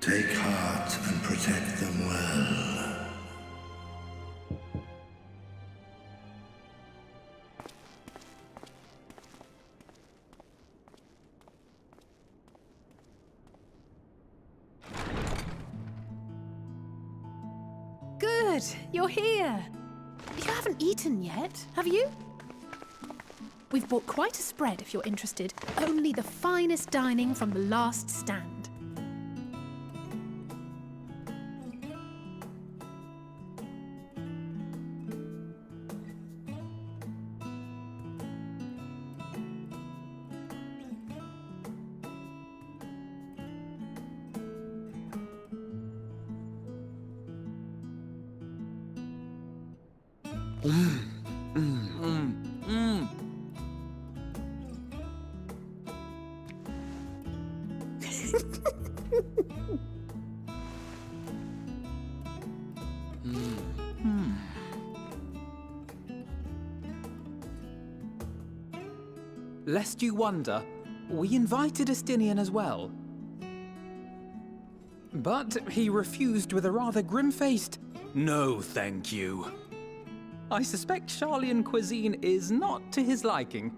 Take heart and protect them well. Good, you're here. You haven't eaten yet, have you? We've bought quite a spread if you're interested. Only the finest dining from the last stand. Lest you wonder, we invited Estinian as well. But he refused with a rather grim-faced, "No, thank you." I suspect Sharlayan cuisine is not to his liking.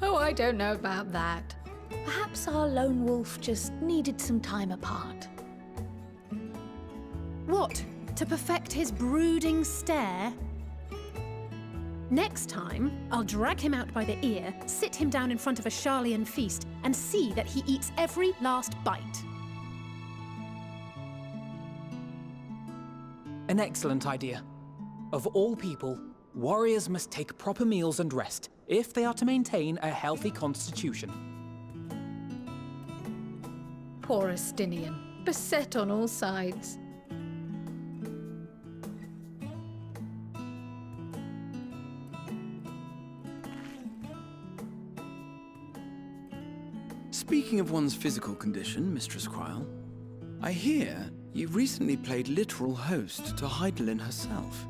Oh, I don't know about that. Perhaps our lone wolf just needed some time apart. What? To perfect his brooding stare? Next time, I'll drag him out by the ear, sit him down in front of a Sharlayan feast, and see that he eats every last bite. An excellent idea. Of all people, warriors must take proper meals and rest if they are to maintain a healthy constitution. Poor Estinian, beset on all sides. Speaking of one's physical condition, Mistress Quile, I hear you recently played literal host to Heidelin herself.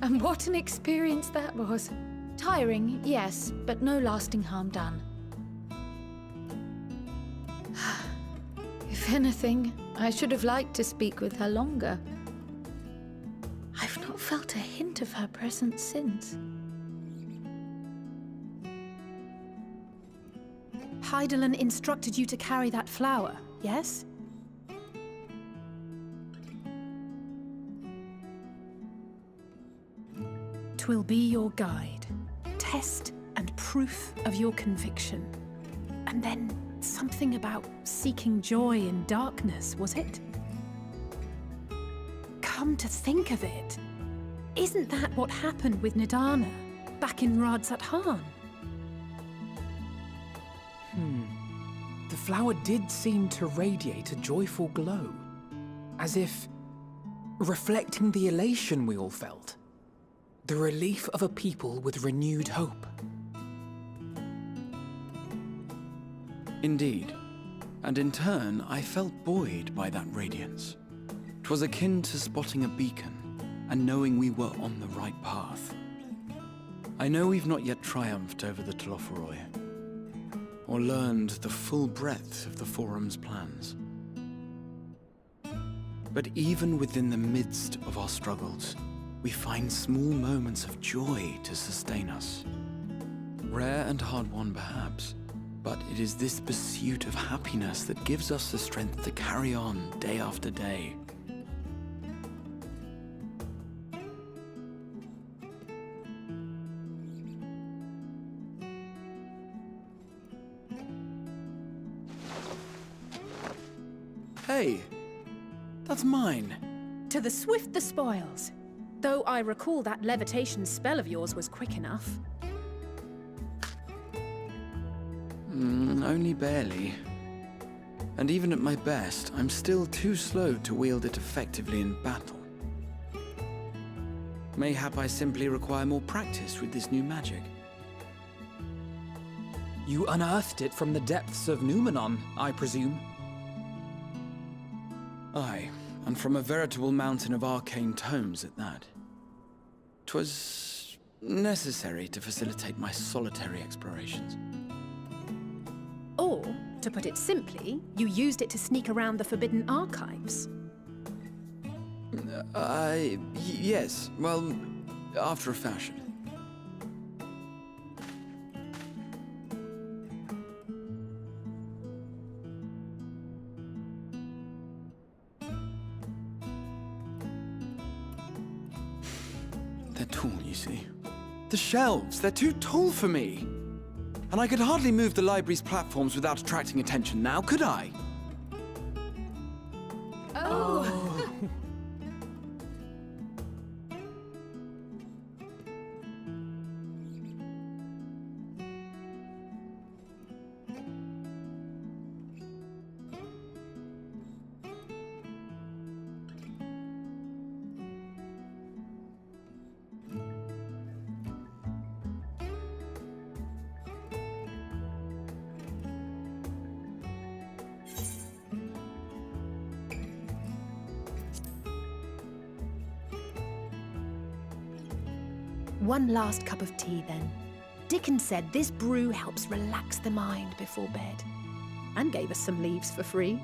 And what an experience that was. Tiring, yes, but no lasting harm done. If anything, I should have liked to speak with her longer. I've not felt a hint of her presence since. Heidelin instructed you to carry that flower, yes? Twill be your guide, test and proof of your conviction. And then something about seeking joy in darkness, was it? Come to think of it, isn't that what happened with Nidana back in Radzat-Han? The flower did seem to radiate a joyful glow, as if reflecting the elation we all felt, the relief of a people with renewed hope. Indeed, and in turn, I felt buoyed by that radiance. 'Twas akin to spotting a beacon and knowing we were on the right path. I know we've not yet triumphed over the Telophoroi, or learned the full breadth of the Forum's plans. But even within the midst of our struggles, we find small moments of joy to sustain us. Rare and hard-won perhaps, but it is this pursuit of happiness that gives us the strength to carry on day after day. Hey, that's mine. To the swift the spoils. Though I recall that levitation spell of yours was quick enough. Only barely. And even at my best, I'm still too slow to wield it effectively in battle. Mayhap I simply require more practice with this new magic. You unearthed it from the depths of Numenon, I presume? Aye, and from a veritable mountain of arcane tomes at that. 'Twas necessary to facilitate my solitary explorations. To put it simply, you used it to sneak around the forbidden archives. Yes. Well, after a fashion. They're tall, you see. The shelves, they're too tall for me. And I could hardly move the library's platforms without attracting attention now, could I? One last cup of tea, then. Dickon said this brew helps relax the mind before bed, and gave us some leaves for free.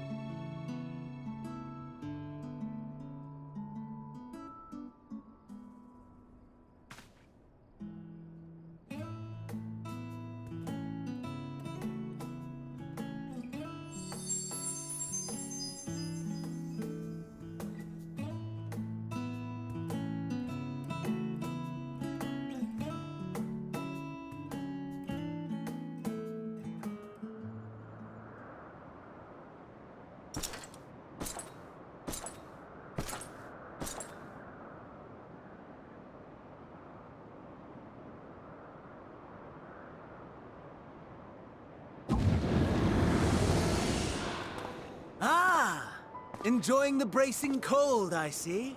Enjoying the bracing cold, I see.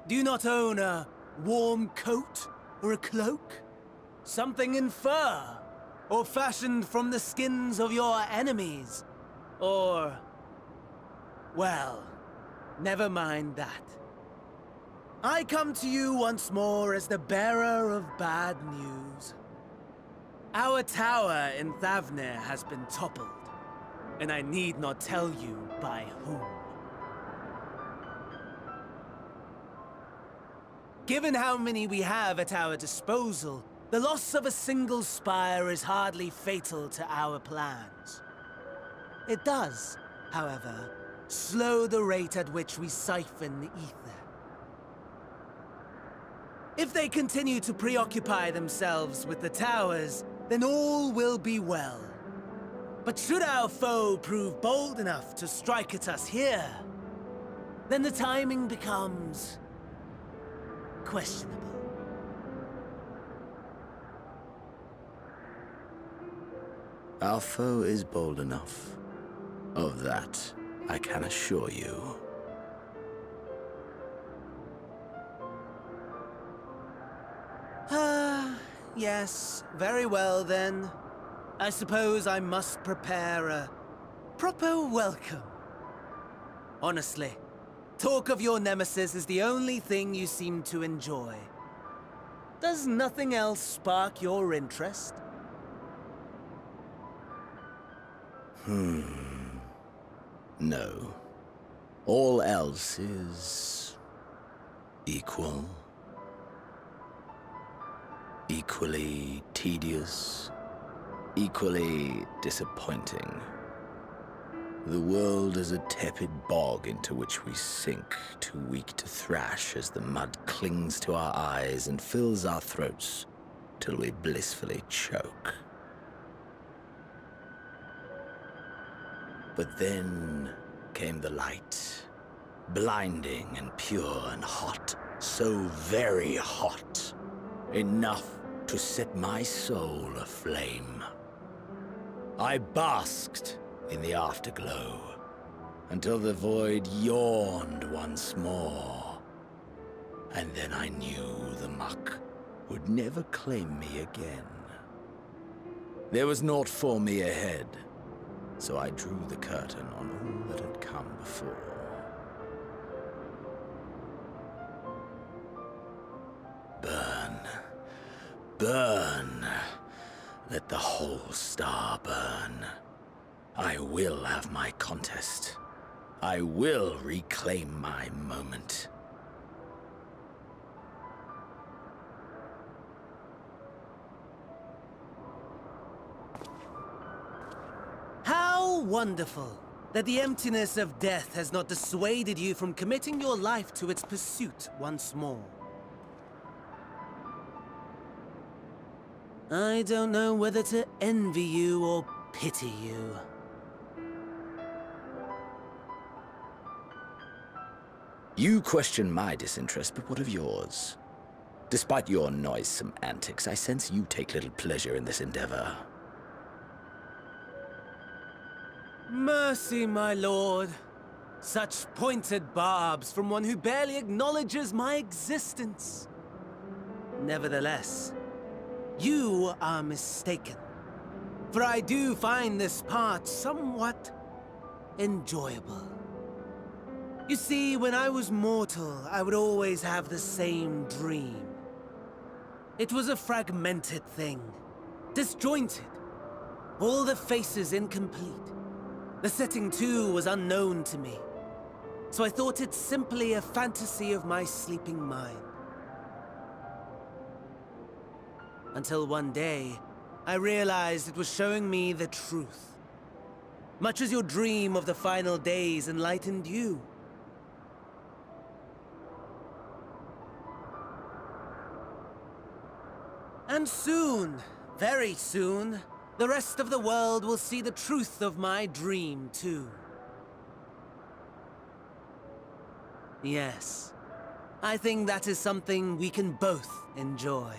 Do you not own a warm coat or a cloak? Something in fur? Or fashioned from the skins of your enemies? Or... well, never mind that. I come to you once more as the bearer of bad news. Our tower in Ffxiv has been toppled, and I need not tell you by whom. Given how many we have at our disposal, the loss of a single spire is hardly fatal to our plans. It does, however, slow the rate at which we siphon the ether. If they continue to preoccupy themselves with the towers, then all will be well. But should our foe prove bold enough to strike at us here, then the timing becomes questionable. Our foe is bold enough. Of that, I can assure you. Yes, very well then. I suppose I must prepare a proper welcome. Honestly, talk of your nemesis is the only thing you seem to enjoy. Does nothing else spark your interest? No. All else is... equal. Equally tedious. Equally disappointing. The world is a tepid bog into which we sink, too weak to thrash as the mud clings to our eyes and fills our throats till we blissfully choke. But then came the light, blinding and pure and hot, so very hot, enough to set my soul aflame. I basked in the afterglow until the void yawned once more. And then I knew the muck would never claim me again. There was naught for me ahead, so I drew the curtain on all that had come before. Burn. Burn. Let the whole star burn. I will have my contest. I will reclaim my moment. How wonderful that the emptiness of death has not dissuaded you from committing your life to its pursuit once more. I don't know whether to envy you or pity you. You question my disinterest, but what of yours? Despite your noisome antics, I sense you take little pleasure in this endeavor. Mercy, my lord. Such pointed barbs from one who barely acknowledges my existence. Nevertheless, you are mistaken. For I do find this part somewhat enjoyable. You see, when I was mortal, I would always have the same dream. It was a fragmented thing, disjointed, all the faces incomplete. The setting, too, was unknown to me, so I thought it simply a fantasy of my sleeping mind. Until one day, I realized it was showing me the truth. Much as your dream of the final days enlightened you. And soon, very soon, the rest of the world will see the truth of my dream, too. Yes, I think that is something we can both enjoy.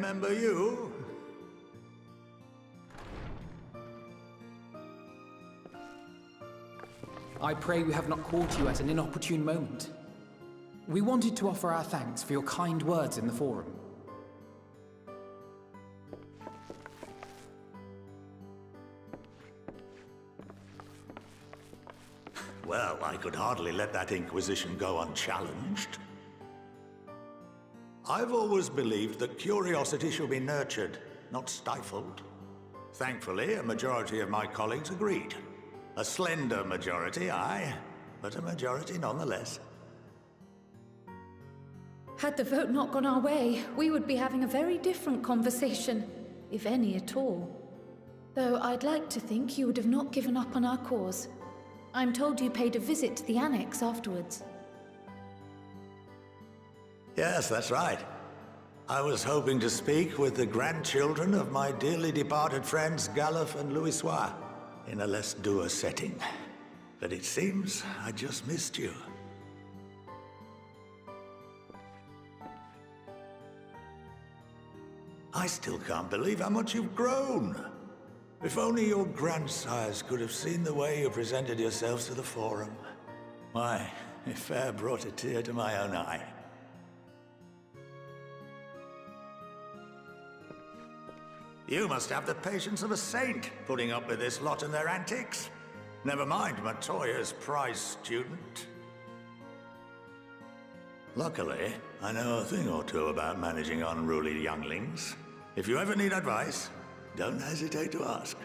remember you. I pray we have not caught you at an inopportune moment. We wanted to offer our thanks for your kind words in the forum. Well, I could hardly let that Inquisition go unchallenged. I've always believed that curiosity should be nurtured, not stifled. Thankfully, a majority of my colleagues agreed. A slender majority, aye, but a majority nonetheless. Had the vote not gone our way, we would be having a very different conversation, if any at all. Though I'd like to think you would have not given up on our cause. I'm told you paid a visit to the Annex afterwards. Yes, that's right. I was hoping to speak with the grandchildren of my dearly departed friends Galuf and Louisoix in a less dour setting. But it seems I just missed you. I still can't believe how much you've grown. If only your grandsires could have seen the way you presented yourselves to the Forum. Why, it fair brought a tear to my own eye. You must have the patience of a saint, putting up with this lot and their antics. Never mind Matoya's prize student. Luckily, I know a thing or two about managing unruly younglings. If you ever need advice, don't hesitate to ask.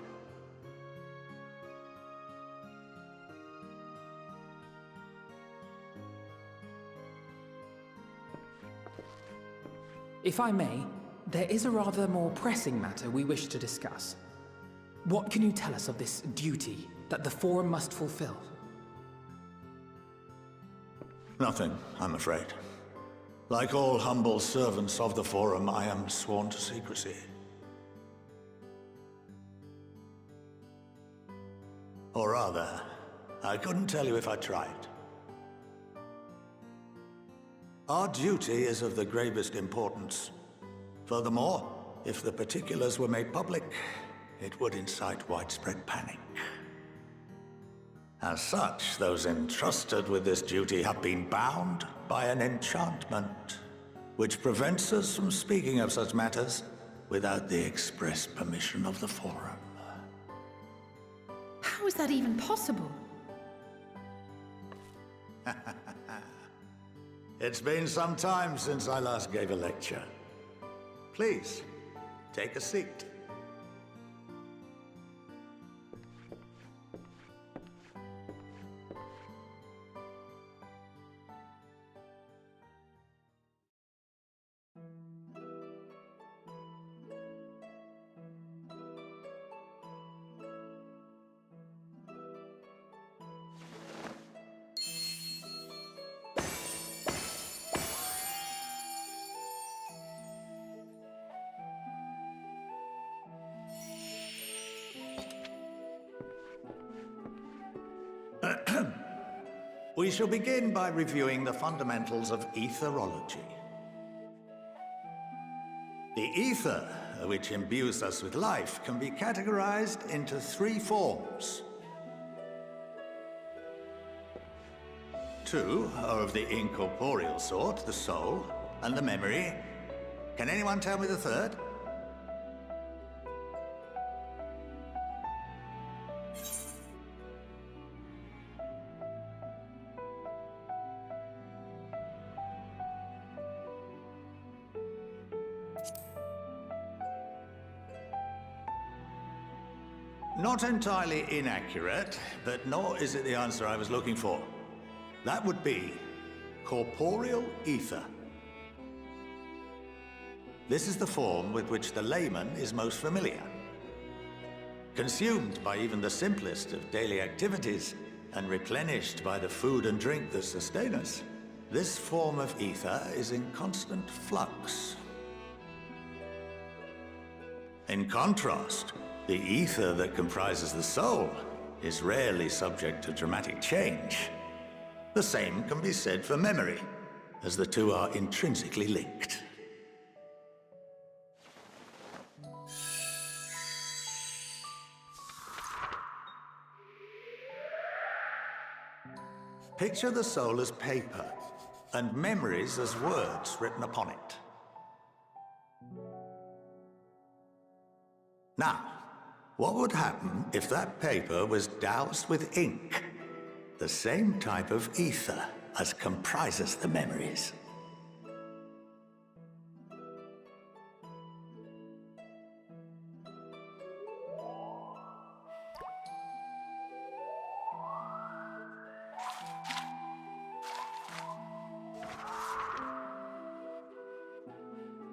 If I may, there is a rather more pressing matter we wish to discuss. What can you tell us of this duty that the Forum must fulfill? Nothing, I'm afraid. Like all humble servants of the Forum, I am sworn to secrecy. Or rather, I couldn't tell you if I tried. Our duty is of the gravest importance. Furthermore, if the particulars were made public, it would incite widespread panic. As such, those entrusted with this duty have been bound by an enchantment, which prevents us from speaking of such matters without the express permission of the Forum. How is that even possible? It's been some time since I last gave a lecture. Please, take a seat. We shall begin by reviewing the fundamentals of etherology. The ether, which imbues us with life, can be categorized into three forms. Two are of the incorporeal sort, the soul and the memory. Can anyone tell me the third? Not entirely inaccurate, but nor is it the answer I was looking for. That would be corporeal ether. This is the form with which the layman is most familiar. Consumed by even the simplest of daily activities, and replenished by the food and drink that sustain us, this form of ether is in constant flux. In contrast, the ether that comprises the soul is rarely subject to dramatic change. The same can be said for memory, as the two are intrinsically linked. Picture the soul as paper, and memories as words written upon it. Now, what would happen if that paper was doused with ink? The same type of ether as comprises the memories.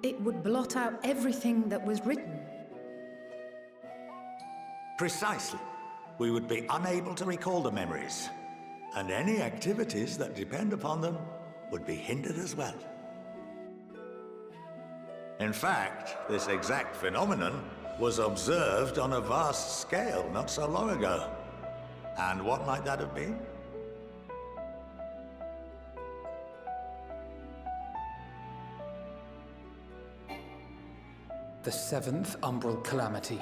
It would blot out everything that was written. Precisely. We would be unable to recall the memories, and any activities that depend upon them would be hindered as well. In fact, this exact phenomenon was observed on a vast scale not so long ago. And what might that have been? The seventh Umbral Calamity.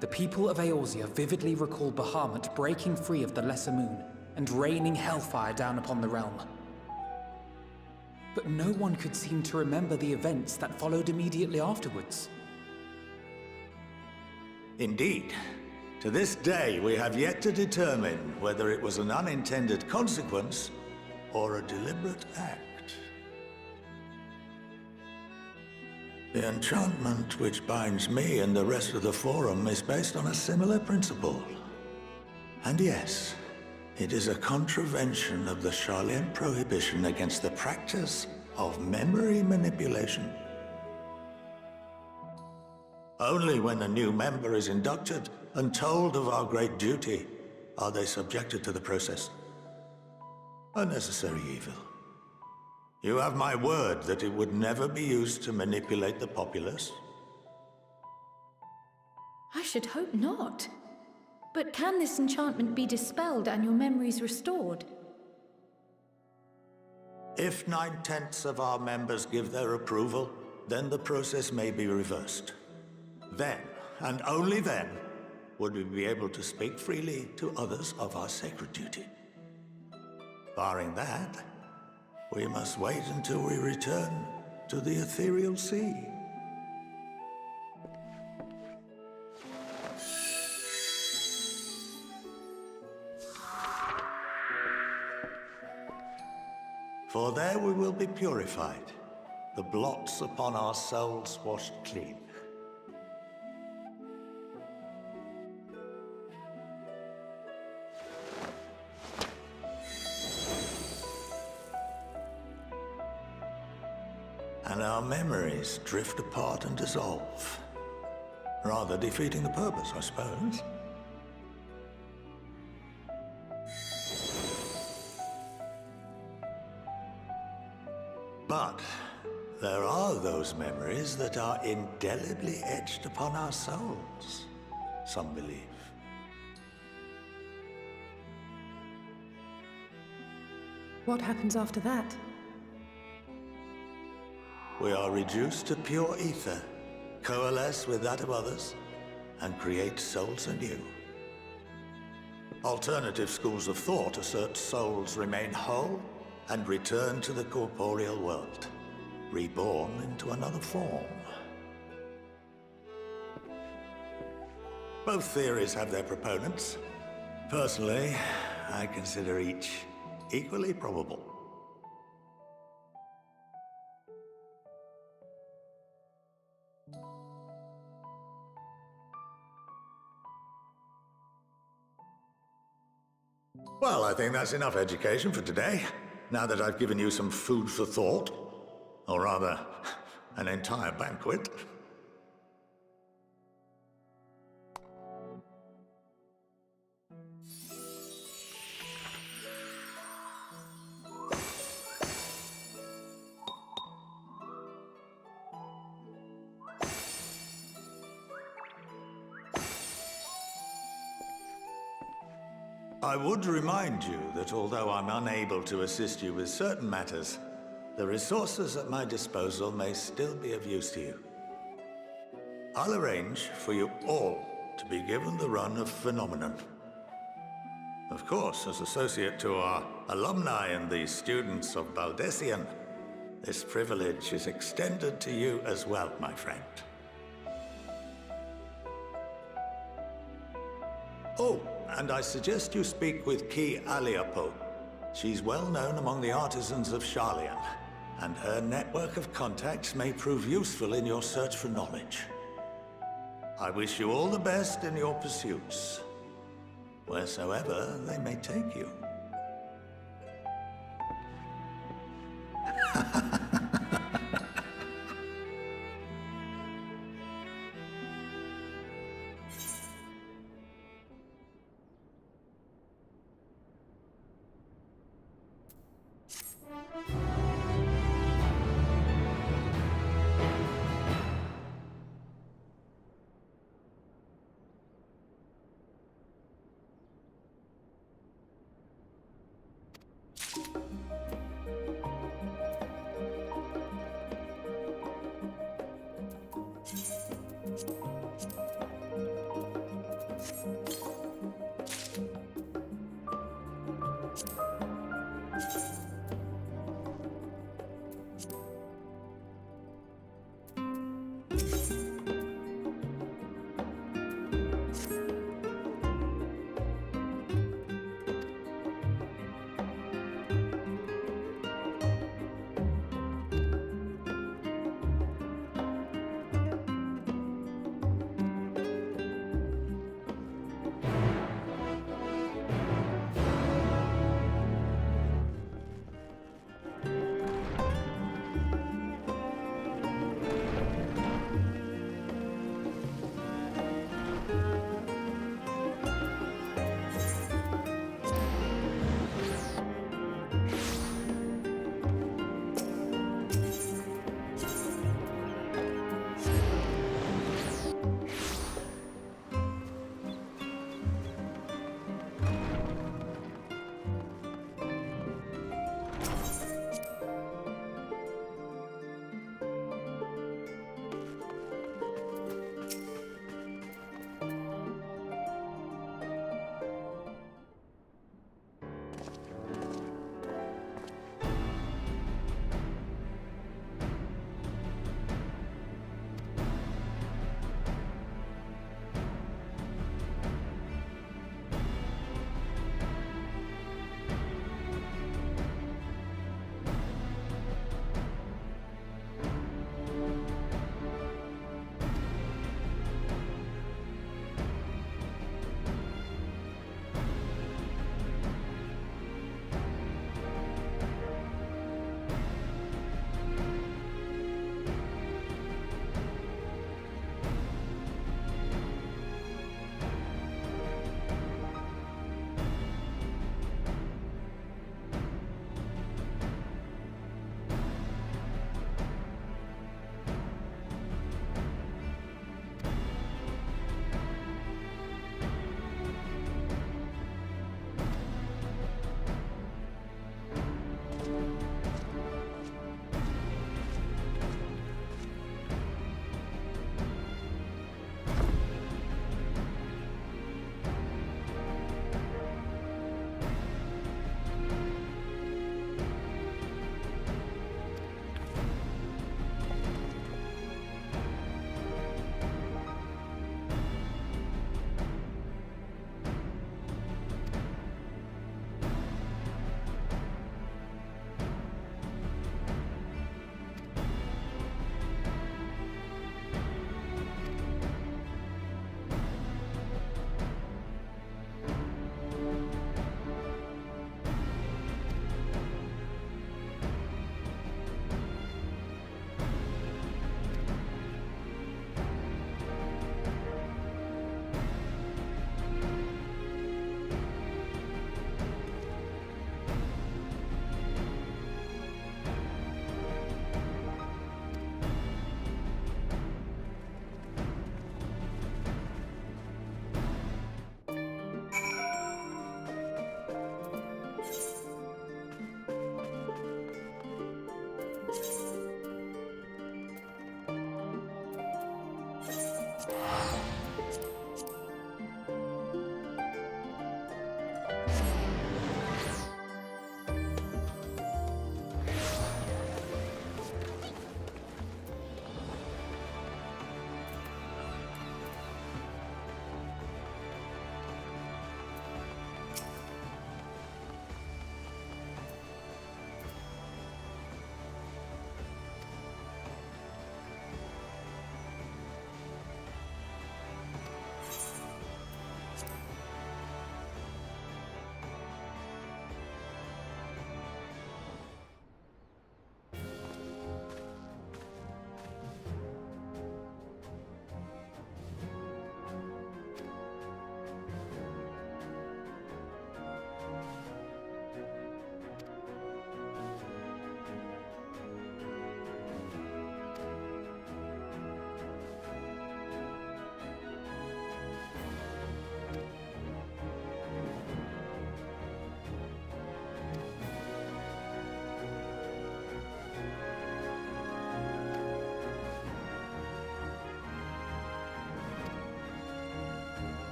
The people of Eorzea vividly recall Bahamut breaking free of the Lesser Moon and raining hellfire down upon the realm. But no one could seem to remember the events that followed immediately afterwards. Indeed. To this day, we have yet to determine whether it was an unintended consequence or a deliberate act. The enchantment which binds me and the rest of the Forum is based on a similar principle. And yes, it is a contravention of the Sharlayan prohibition against the practice of memory manipulation. Only when a new member is inducted and told of our great duty are they subjected to the process. A necessary evil. You have my word that it would never be used to manipulate the populace? I should hope not. But can this enchantment be dispelled and your memories restored? If 9/10 of our members give their approval, then the process may be reversed. Then, and only then, would we be able to speak freely to others of our sacred duty. Barring that, we must wait until we return to the ethereal sea. For there we will be purified, the blots upon our souls washed clean. And our memories drift apart and dissolve, rather defeating the purpose, I suppose. But there are those memories that are indelibly etched upon our souls, some believe. What happens after that? We are reduced to pure ether, coalesce with that of others, and create souls anew. Alternative schools of thought assert souls remain whole and return to the corporeal world, reborn into another form. Both theories have their proponents. Personally, I consider each equally probable. Well, I think that's enough education for today, now that I've given you some food for thought. Or rather, an entire banquet. I would remind you that although I'm unable to assist you with certain matters, the resources at my disposal may still be of use to you. I'll arrange for you all to be given the run of Phenomenon. Of course, as associate to our alumni and the students of Baldessian, this privilege is extended to you as well, my friend. Oh, and I suggest you speak with Ki Aliapo. She's well known among the artisans of Sharlayan, and her network of contacts may prove useful in your search for knowledge. I wish you all the best in your pursuits, wheresoever they may take you.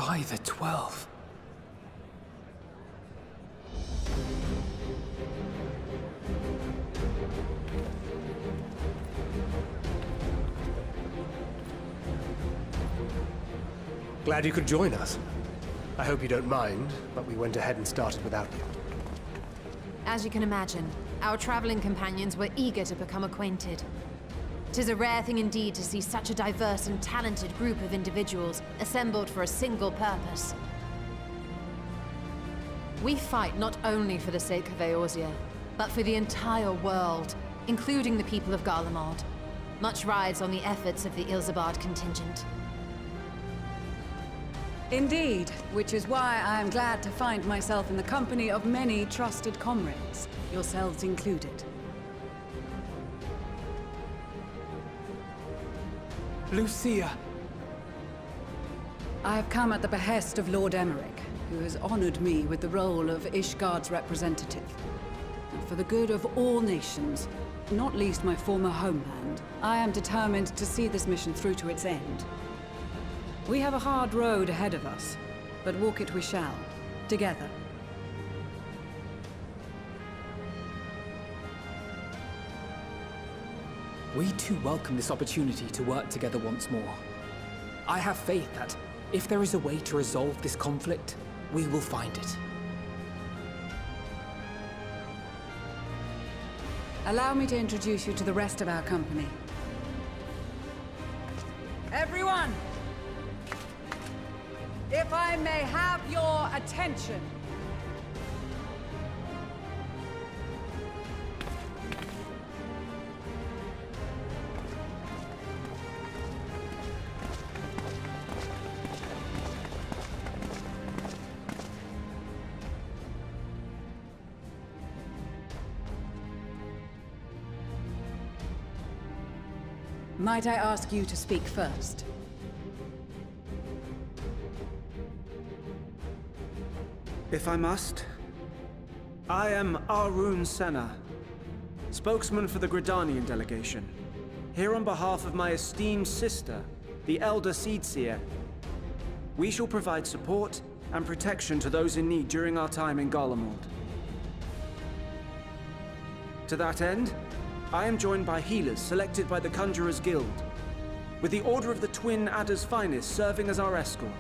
By the 12. Glad you could join us. I hope you don't mind, but we went ahead and started without you. As you can imagine, our traveling companions were eager to become acquainted. 'Tis a rare thing indeed to see such a diverse and talented group of individuals assembled for a single purpose. We fight not only for the sake of Eorzea, but for the entire world, including the people of Garlemald. Much rides on the efforts of the Ilsabard contingent. Indeed, which is why I am glad to find myself in the company of many trusted comrades, yourselves included. Lucia! I have come at the behest of Lord Emmerich, who has honored me with the role of Ishgard's representative. And for the good of all nations, not least my former homeland, I am determined to see this mission through to its end. We have a hard road ahead of us, but walk it we shall, together. We too welcome this opportunity to work together once more. I have faith that, if there is a way to resolve this conflict, we will find it. Allow me to introduce you to the rest of our company. Everyone! If I may have your attention. Might I ask you to speak first? If I must. I am Arun Senna, spokesman for the Gridanian delegation. Here on behalf of my esteemed sister, the Elder Seedseer. We shall provide support and protection to those in need during our time in Garlemald. To that end, I am joined by healers selected by the Conjurers Guild, with the Order of the Twin Adder's Finest serving as our escort.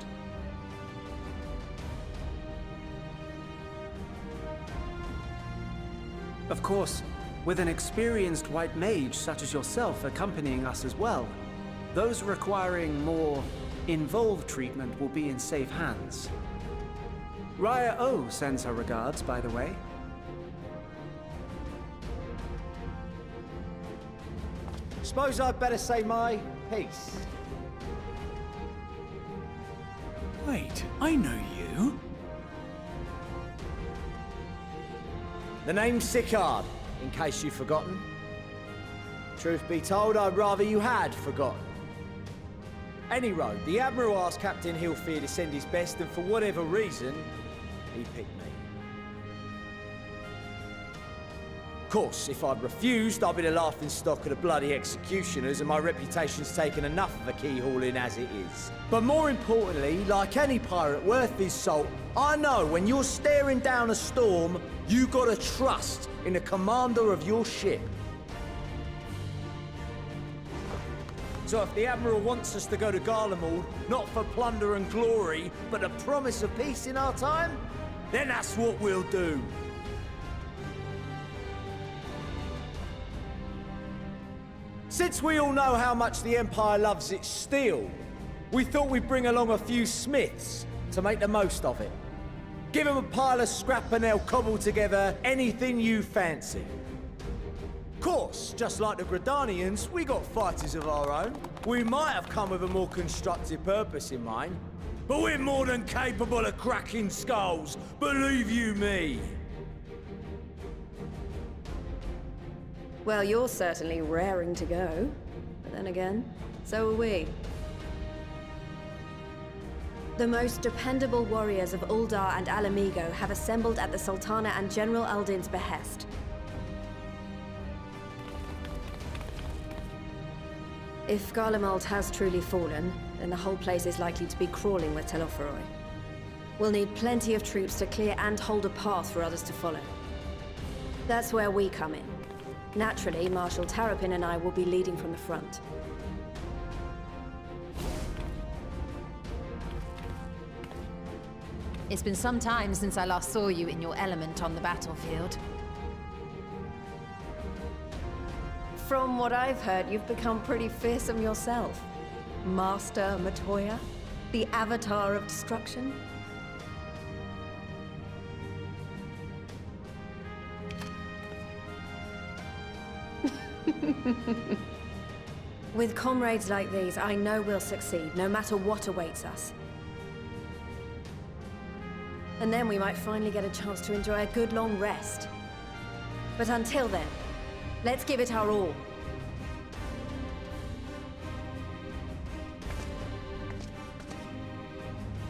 Of course, with an experienced white mage such as yourself accompanying us as well, those requiring more involved treatment will be in safe hands. Raya O sends her regards, by the way. Suppose I'd better say my piece. Wait, I know you. The name's Sickard, in case you've forgotten. Truth be told, I'd rather you had forgotten. Any road, the Admiral asked Captain Hilfear to send his best, and for whatever reason, he picked me. Of course, if I'd refused, I'd be the laughingstock of the bloody executioners, and my reputation's taken enough of a keyhauling as it is. But more importantly, like any pirate worth his salt, I know when you're staring down a storm, you gotta trust in the commander of your ship. So if the Admiral wants us to go to Garlemald, not for plunder and glory, but the promise of peace in our time, then that's what we'll do. Since we all know how much the Empire loves its steel, we thought we'd bring along a few smiths to make the most of it. Give them a pile of scrap and they'll cobble together anything you fancy. Of course, just like the Gridanians, we got fighters of our own. We might have come with a more constructive purpose in mind, but we're more than capable of cracking skulls, believe you me. Well, you're certainly raring to go. But then again, so are we. The most dependable warriors of Uldar and Alamigo have assembled at the Sultana and General Aldin's behest. If Garlemald has truly fallen, then the whole place is likely to be crawling with Telophoroi. We'll need plenty of troops to clear and hold a path for others to follow. That's where we come in. Naturally, Marshal Tarapin and I will be leading from the front. It's been some time since I last saw you in your element on the battlefield. From what I've heard, you've become pretty fearsome yourself. Master Matoya? The Avatar of Destruction? With comrades like these, I know we'll succeed, no matter what awaits us. And then we might finally get a chance to enjoy a good long rest. But until then, let's give it our all.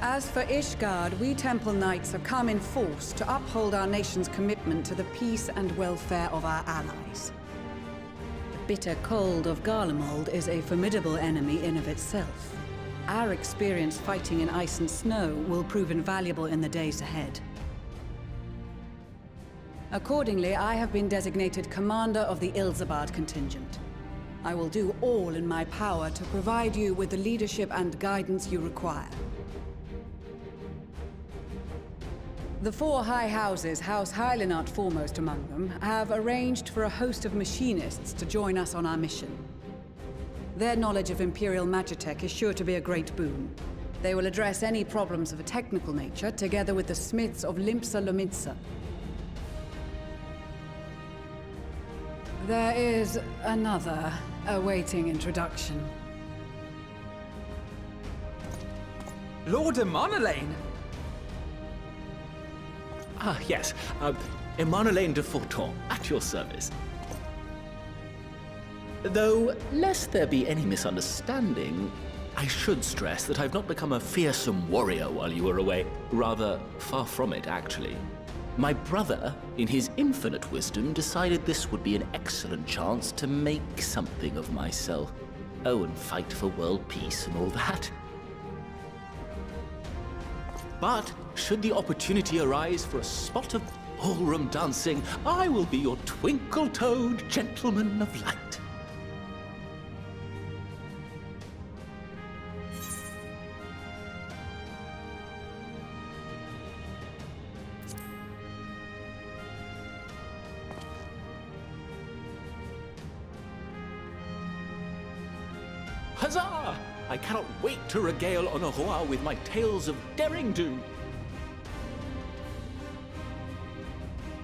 As for Ishgard, we Temple Knights have come in force to uphold our nation's commitment to the peace and welfare of our allies. The bitter cold of Garlemald is a formidable enemy in of itself. Our experience fighting in ice and snow will prove invaluable in the days ahead. Accordingly, I have been designated commander of the Ilzabard contingent. I will do all in my power to provide you with the leadership and guidance you require. The four high houses, House Hylinart foremost among them, have arranged for a host of machinists to join us on our mission. Their knowledge of Imperial Magitech is sure to be a great boon. They will address any problems of a technical nature, together with the smiths of Limpsa Lomitsa. There is another awaiting introduction. Lord Emanolain! Ah, yes. Emanolain de Forton, at your service. Though, lest there be any misunderstanding, I should stress that I've not become a fearsome warrior while you were away. Rather, far from it, actually. My brother, in his infinite wisdom, decided this would be an excellent chance to make something of myself. Oh, and fight for world peace and all that. But, should the opportunity arise for a spot of ballroom dancing, I will be your twinkle-toed gentleman of light. Huzzah! I cannot wait to regale Honoroa with my tales of derring-do.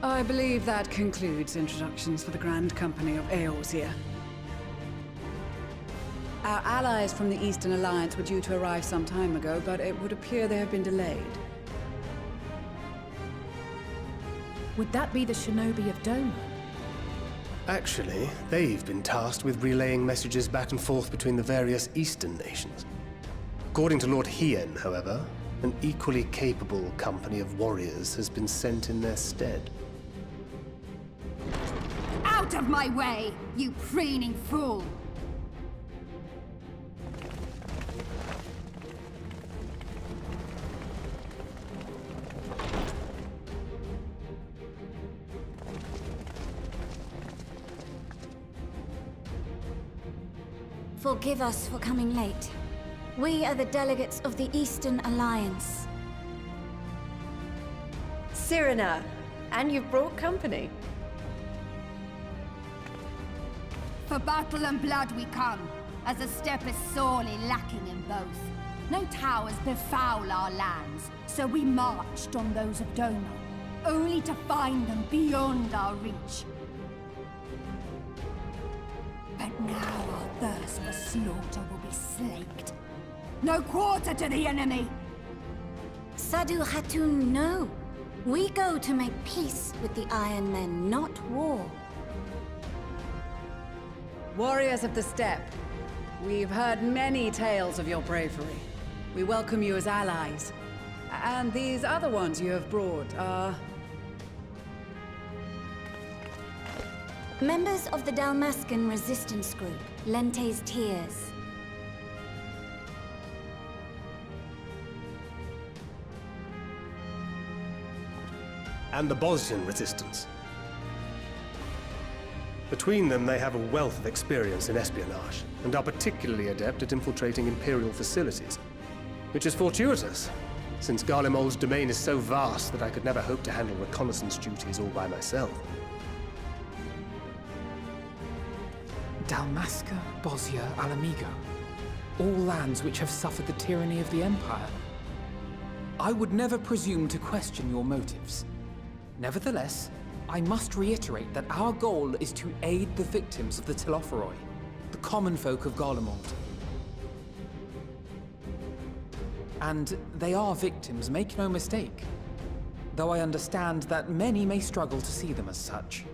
I believe that concludes introductions for the Grand Company of Eorzea. Our allies from the Eastern Alliance were due to arrive some time ago, but it would appear they have been delayed. Would that be the shinobi of Doma? Actually, they've been tasked with relaying messages back and forth between the various Eastern nations. According to Lord Hien, however, an equally capable company of warriors has been sent in their stead. Out of my way, you preening fool! Forgive us for coming late. We are the delegates of the Eastern Alliance. Cyrena, and you've brought company. For battle and blood we come, as a step is sorely lacking in both. No towers befoul our lands, so we marched on those of Doma, only to find them beyond our reach. But now our thirst for slaughter will be slaked. No quarter to the enemy! Sadu Hatun, no. We go to make peace with the Iron Men, not war. Warriors of the Steppe, we've heard many tales of your bravery. We welcome you as allies. And these other ones you have brought are... Members of the Dalmascan resistance group. Lente's tears. And the Bosnian resistance. Between them, they have a wealth of experience in espionage, and are particularly adept at infiltrating Imperial facilities. Which is fortuitous, since Garlemald's domain is so vast that I could never hope to handle reconnaissance duties all by myself. Dalmasca, Bosnia, Alamigo. All lands which have suffered the tyranny of the Empire. I would never presume to question your motives. Nevertheless, I must reiterate that our goal is to aid the victims of the Telophoroi, the common folk of Garlemald. And they are victims, make no mistake. Though I understand that many may struggle to see them as such.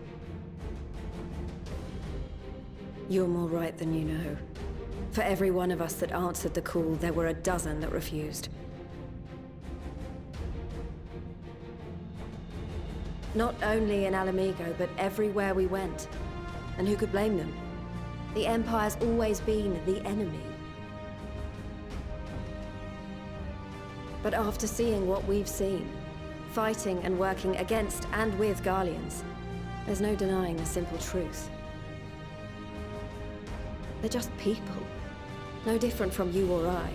You're more right than you know. For every one of us that answered the call, there were a dozen that refused. Not only in Alamigo, but everywhere we went. And who could blame them? The Empire's always been the enemy. But after seeing what we've seen, fighting and working against and with Garleans, there's no denying the simple truth. They're just people. No different from you or I.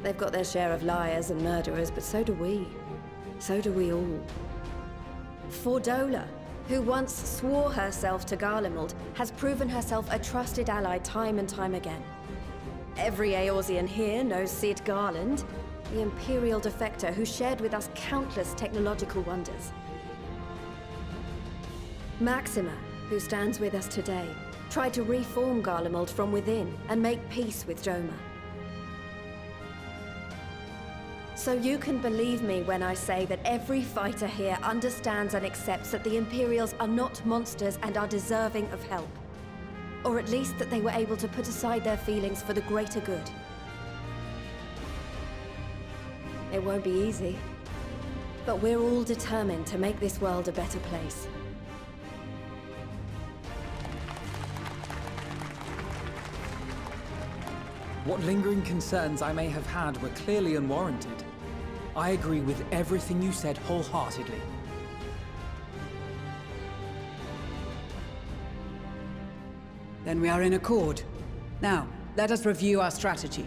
They've got their share of liars and murderers, but so do we. So do we all. Fordola, who once swore herself to Garlemald, has proven herself a trusted ally time and time again. Every Eorzean here knows Cid Garland, the Imperial defector who shared with us countless technological wonders. Maxima, who stands with us today, tried to reform Garlemald from within and make peace with Doma. So you can believe me when I say that every fighter here understands and accepts that the Imperials are not monsters and are deserving of help. Or at least that they were able to put aside their feelings for the greater good. It won't be easy, but we're all determined to make this world a better place. What lingering concerns I may have had were clearly unwarranted. I agree with everything you said wholeheartedly. Then we are in accord. Now, let us review our strategy.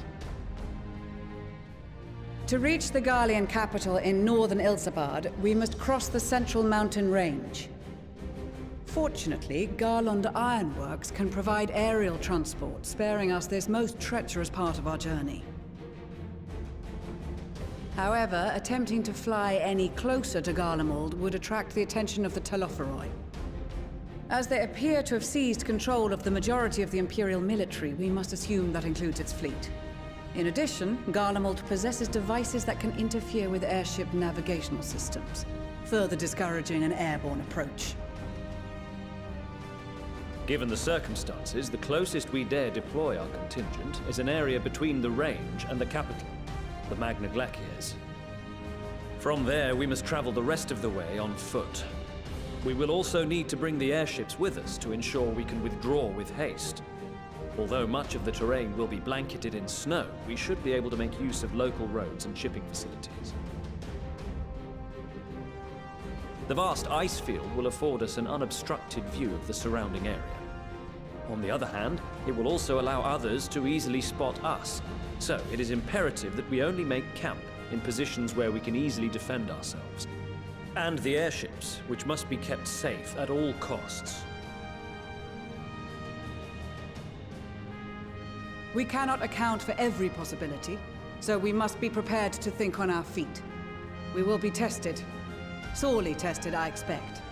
To reach the Garlean capital in northern Ilsabard, we must cross the central mountain range. Fortunately, Garlond Ironworks can provide aerial transport, sparing us this most treacherous part of our journey. However, attempting to fly any closer to Garlemald would attract the attention of the Telophoroi. As they appear to have seized control of the majority of the Imperial military, we must assume that includes its fleet. In addition, Garlemald possesses devices that can interfere with airship navigational systems, further discouraging an airborne approach. Given the circumstances, the closest we dare deploy our contingent is an area between the range and the capital, the Magna Glaciers. From there, we must travel the rest of the way on foot. We will also need to bring the airships with us to ensure we can withdraw with haste. Although much of the terrain will be blanketed in snow, we should be able to make use of local roads and shipping facilities. The vast ice field will afford us an unobstructed view of the surrounding area. On the other hand, it will also allow others to easily spot us, so it is imperative that we only make camp in positions where we can easily defend ourselves. And the airships, which must be kept safe at all costs. We cannot account for every possibility, so we must be prepared to think on our feet. We will be tested. Sorely tested, I expect.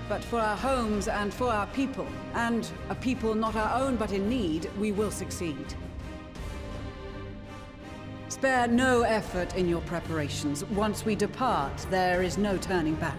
But for our homes and for our people, and a people not our own but in need, we will succeed. Spare no effort in your preparations. Once we depart, there is no turning back.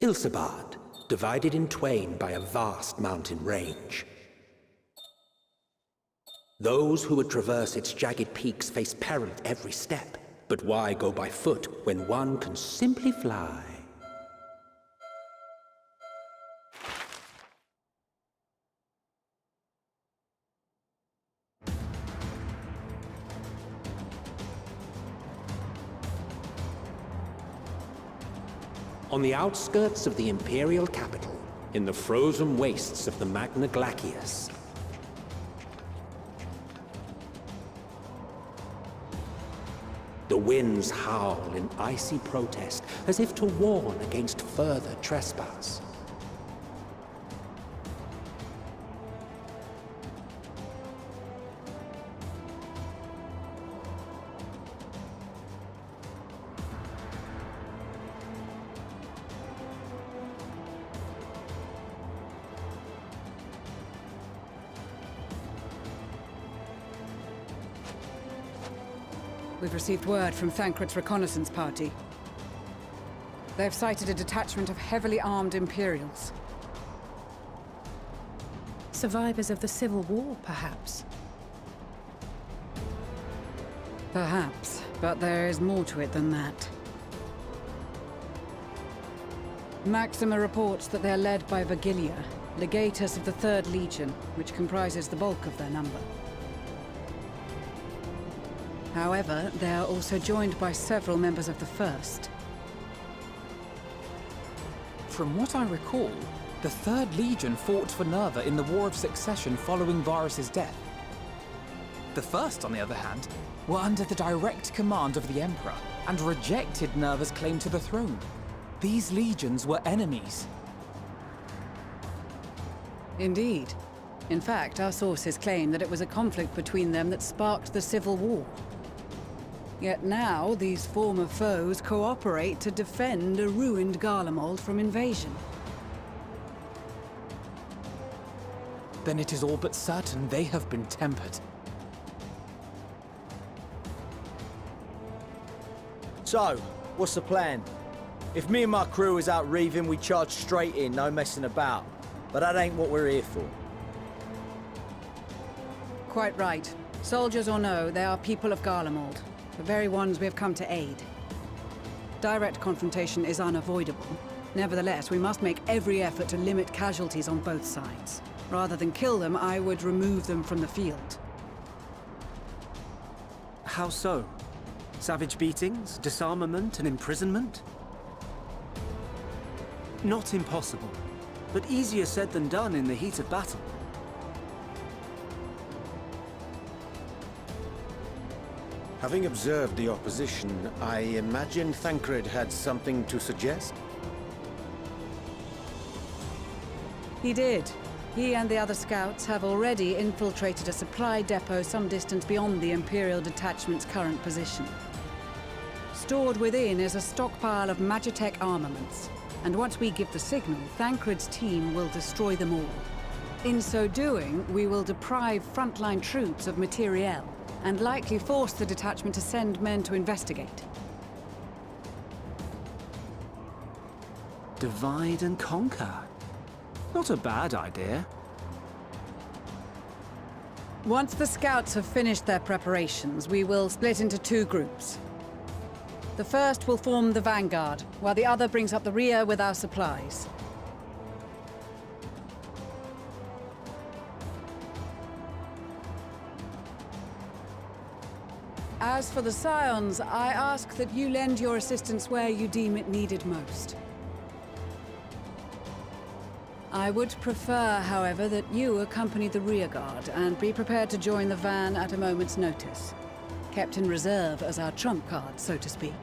Ilsabard, divided in twain by a vast mountain range. Those who would traverse its jagged peaks face peril at every step. But why go by foot when one can simply fly? On the outskirts of the Imperial capital, in the frozen wastes of the Magna Glacius, the winds howl in icy protest, as if to warn against further trespass. We've received word from Thancred's reconnaissance party. They've sighted a detachment of heavily armed Imperials. Survivors of the Civil War, perhaps? Perhaps, but there is more to it than that. Maxima reports that they're led by Vergilia, legatus of the 3rd Legion, which comprises the bulk of their number. However, they are also joined by several members of the 1st. From what I recall, the 3rd Legion fought for Nerva in the War of Succession following Varus's death. The 1st, on the other hand, were under the direct command of the Emperor and rejected Nerva's claim to the throne. These legions were enemies. Indeed. In fact, our sources claim that it was a conflict between them that sparked the Civil War. Yet now, these former foes cooperate to defend a ruined Garlemald from invasion. Then it is all but certain they have been tempered. So, what's the plan? If me and my crew is out reaving, we charge straight in, no messing about. But that ain't what we're here for. Quite right. Soldiers or no, they are people of Garlemald. The very ones we have come to aid. Direct confrontation is unavoidable. Nevertheless, we must make every effort to limit casualties on both sides. Rather than kill them, I would remove them from the field. How so? Savage beatings, disarmament, and imprisonment? Not impossible, but easier said than done in the heat of battle. Having observed the opposition, I imagine Thancred had something to suggest? He did. He and the other scouts have already infiltrated a supply depot some distance beyond the Imperial detachment's current position. Stored within is a stockpile of Magitech armaments, and once we give the signal, Thancred's team will destroy them all. In so doing, we will deprive frontline troops of materiel, and likely force the detachment to send men to investigate. Divide and conquer. Not a bad idea. Once the scouts have finished their preparations, we will split into 2 groups. The first will form the vanguard, while the other brings up the rear with our supplies. As for the Scions, I ask that you lend your assistance where you deem it needed most. I would prefer, however, that you accompany the rearguard and be prepared to join the van at a moment's notice. Kept in reserve as our trump card, so to speak.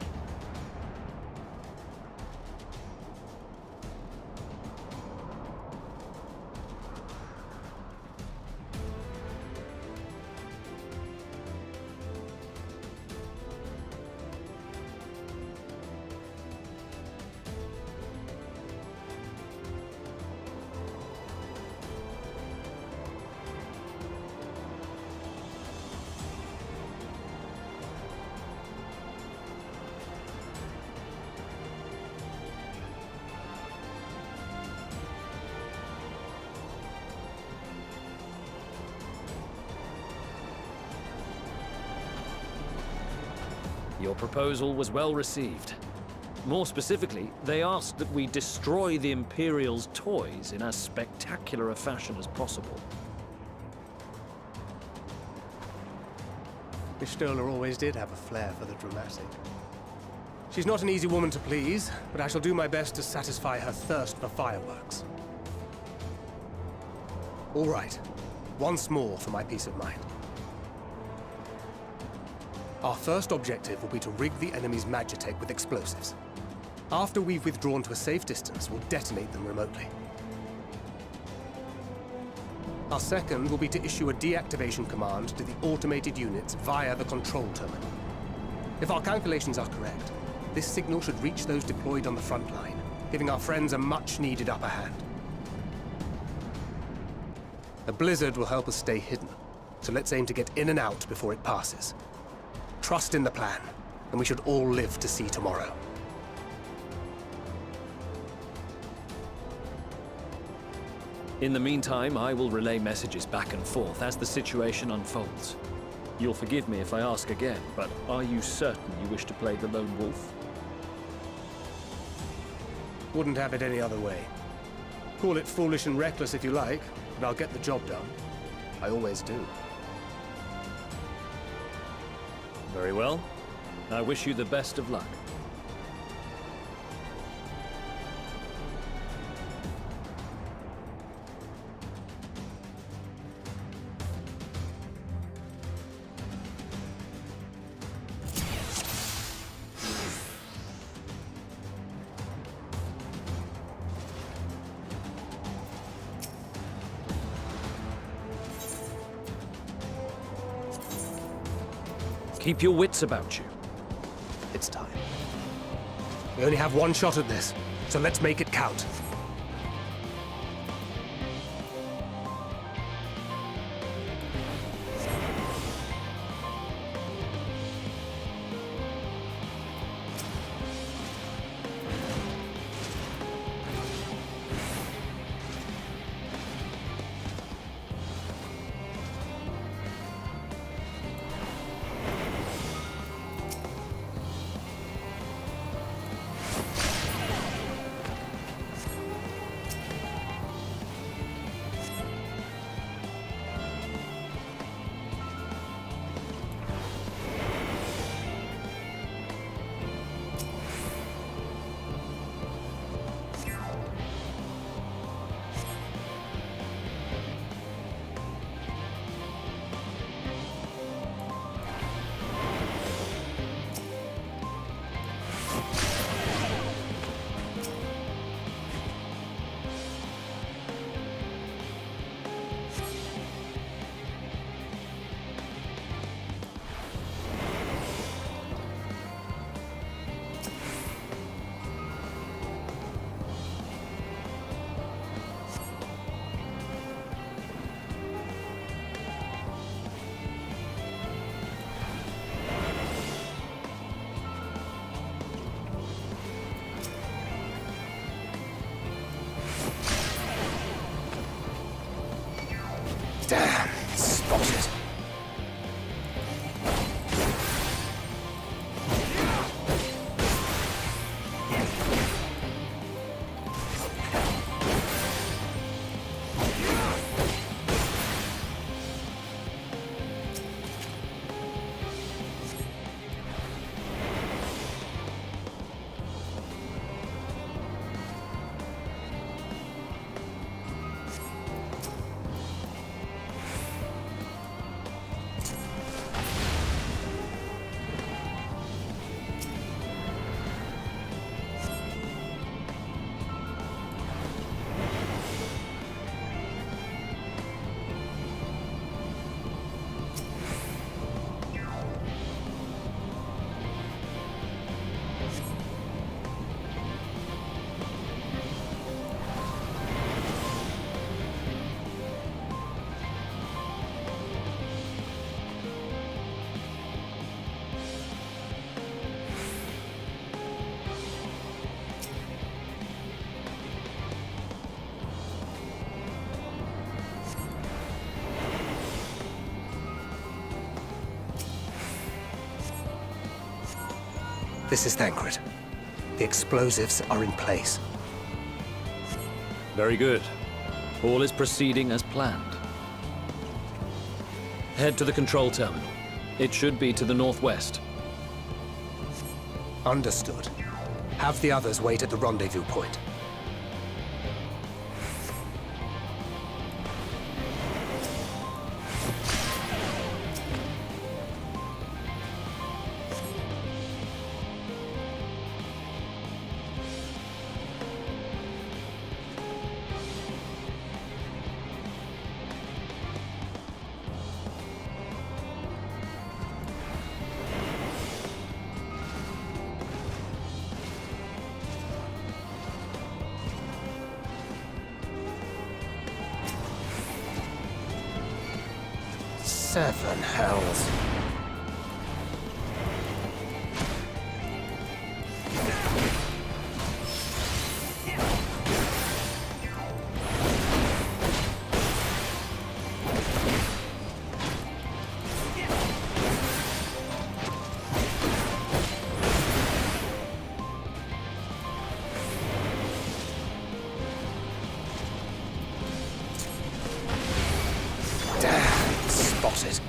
Your proposal was well received. More specifically, they asked that we destroy the Imperial's toys in as spectacular a fashion as possible. Miss Stoller always did have a flair for the dramatic. She's not an easy woman to please, but I shall do my best to satisfy her thirst for fireworks. All right, once more for my peace of mind. Our first objective will be to rig the enemy's Magitech with explosives. After we've withdrawn to a safe distance, we'll detonate them remotely. Our second will be to issue a deactivation command to the automated units via the control terminal. If our calculations are correct, this signal should reach those deployed on the front line, giving our friends a much-needed upper hand. The blizzard will help us stay hidden, so let's aim to get in and out before it passes. Trust in the plan, and we should all live to see tomorrow. In the meantime, I will relay messages back and forth as the situation unfolds. You'll forgive me if I ask again, but are you certain you wish to play the lone wolf? Wouldn't have it any other way. Call it foolish and reckless if you like, but I'll get the job done. I always do. Very well. I wish you the best of luck. Keep your wits about you. It's time. We only have one shot at this, so let's make it count. This is Thancred. The explosives are in place. Very good. All is proceeding as planned. Head to the control terminal. It should be to the northwest. Understood. Have the others wait at the rendezvous point. Seven hells. Spotted.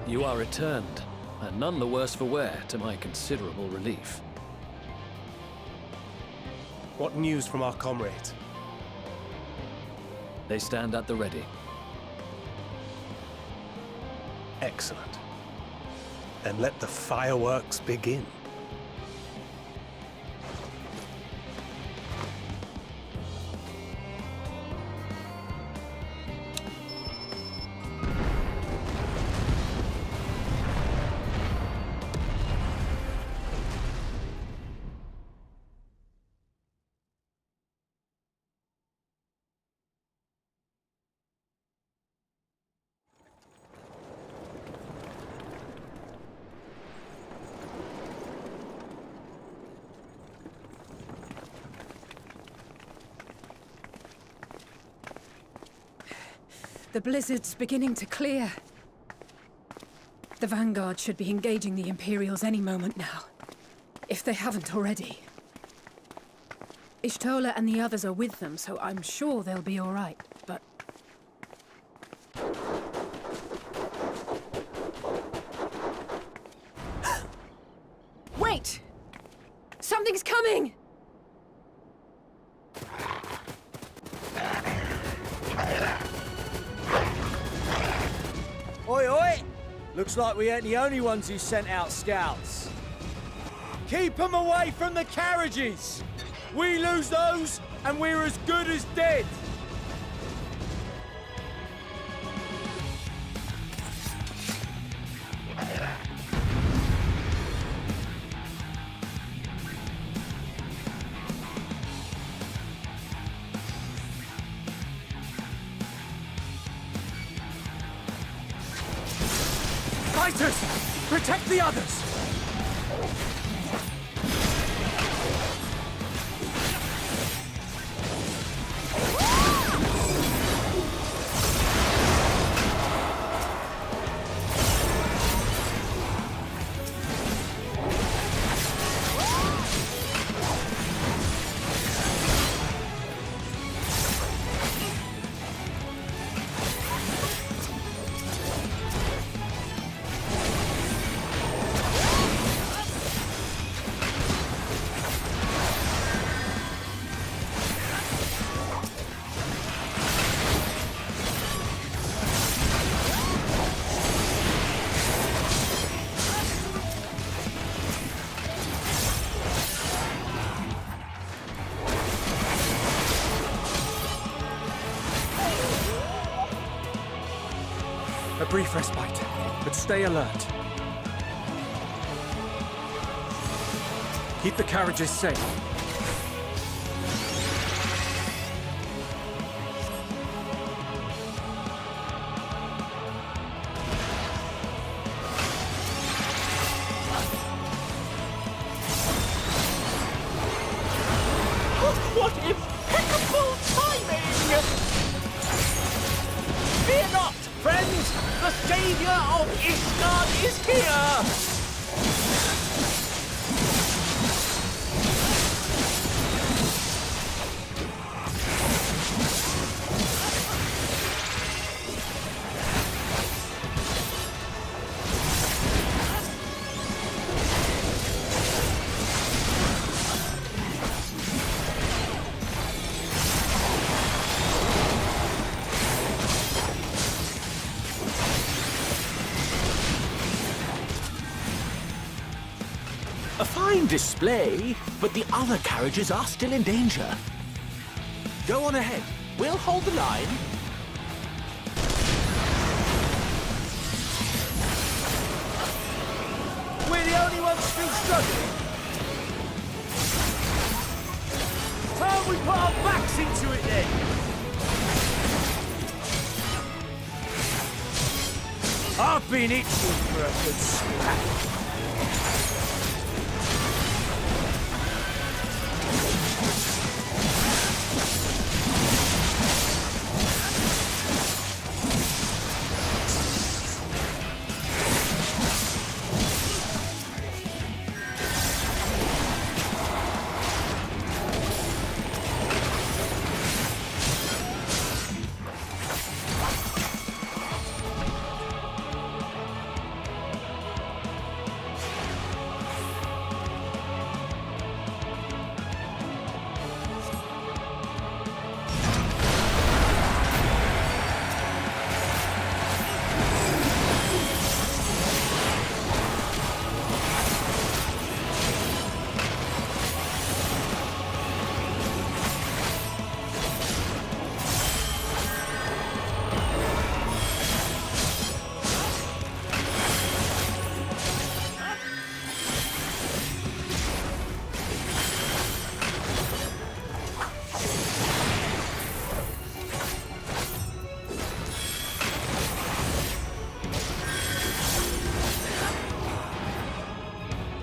You are returned, and none the worse for wear, to my considerable relief. What news from our comrades? They stand at the ready. Excellent. Then let the fireworks begin. The blizzard's beginning to clear. The Vanguard should be engaging the Imperials any moment now, if they haven't already. Ishtola and the others are with them, so I'm sure they'll be all right, but... Wait! Something's coming! Oi, oi! Looks like we ain't the only ones who sent out scouts. Keep them away from the carriages! We lose those, and we're as good as dead! Fighters! Protect the others! brief respite, but stay alert. Keep the carriages safe. What impeccable timing! Fear not, friends! The savior of Ishgard is here! A fine display, but the other carriages are still in danger. Go on ahead. We'll hold the line. We're the only ones still struggling. Time we put our backs into it then. I've been itching for a good scrap.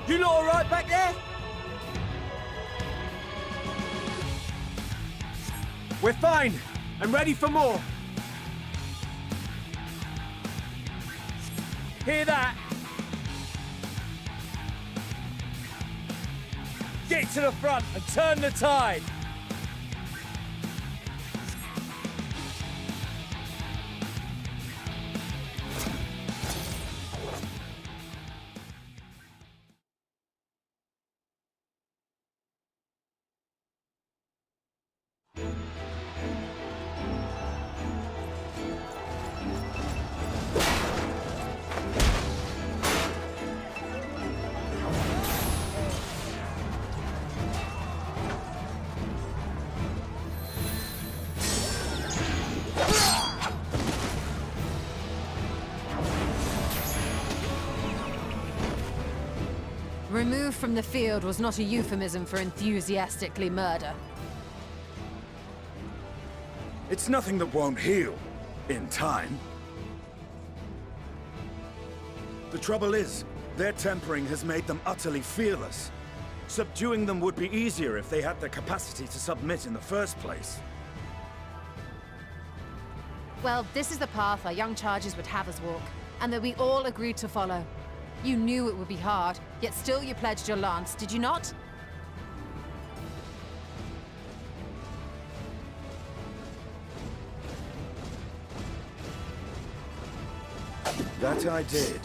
You lot all right back there? We're fine, and ready for more. Hear that? Get to the front and turn the tide. Removed from the field was not a euphemism for enthusiastically murder. It's nothing that won't heal in time. The trouble is, their tempering has made them utterly fearless. Subduing them would be easier if they had the capacity to submit in the first place. Well, this is the path our young charges would have us walk, and that we all agreed to follow. You knew it would be hard, yet still you pledged your lance, did you not? That I did.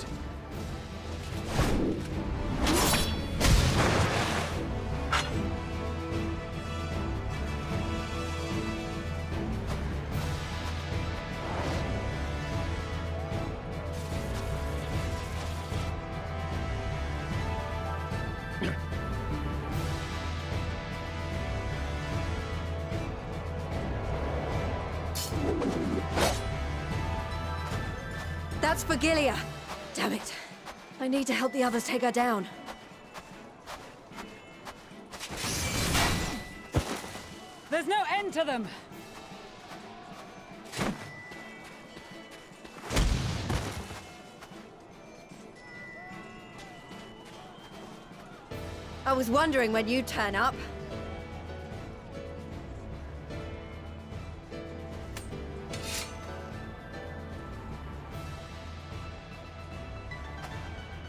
That's That's Vergilia! Damn it. I need to help the others take her down. There's no end to them! I was wondering when you'd turn up.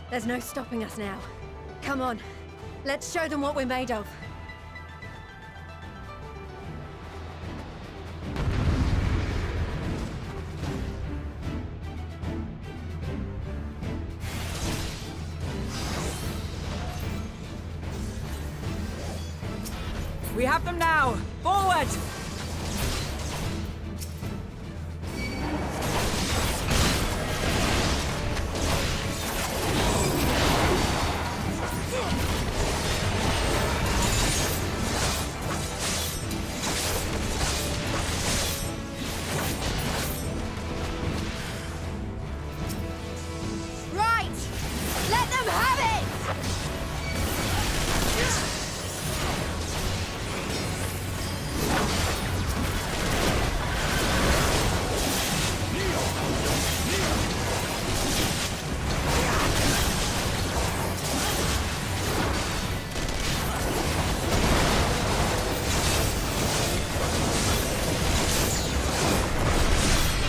There's no stopping us now. Come on, let's show them what we're made of. We have them now! Forward! Right! Let them have it!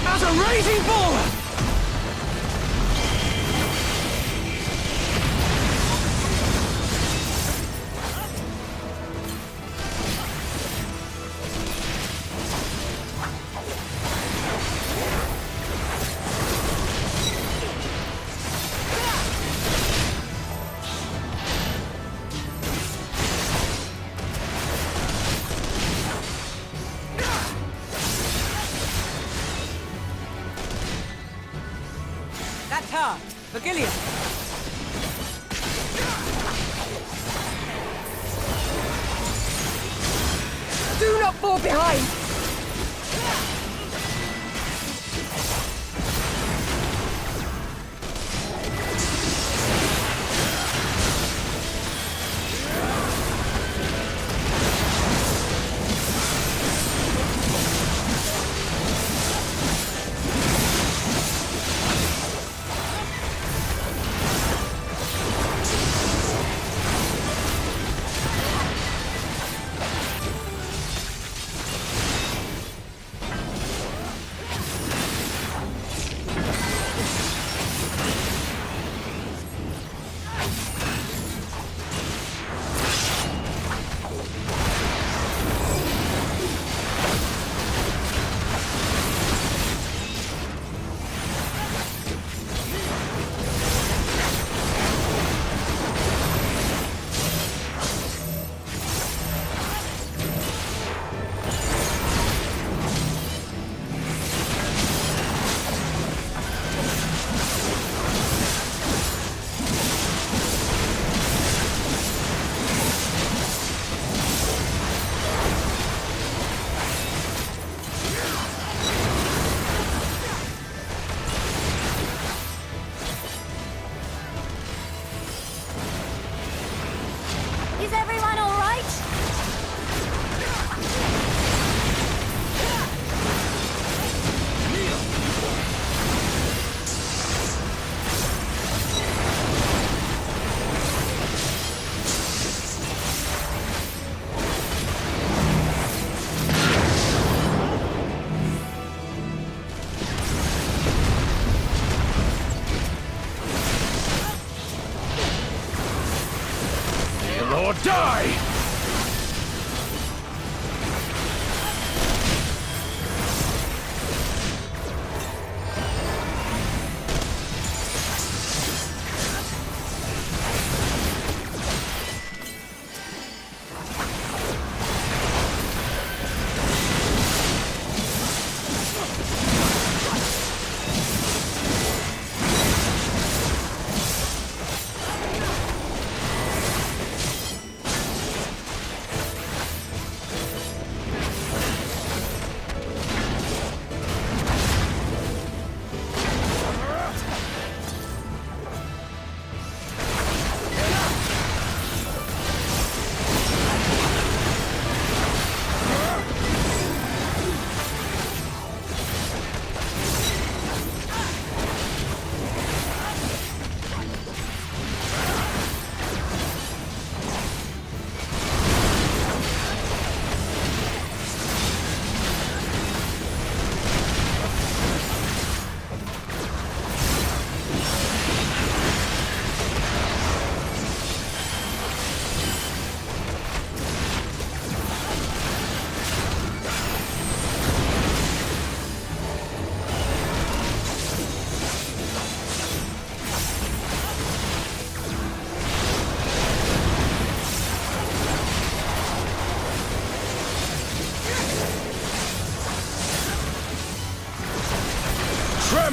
As a raging bull! That's her! Vergilia! Do not fall behind! Is everyone all right? Or die!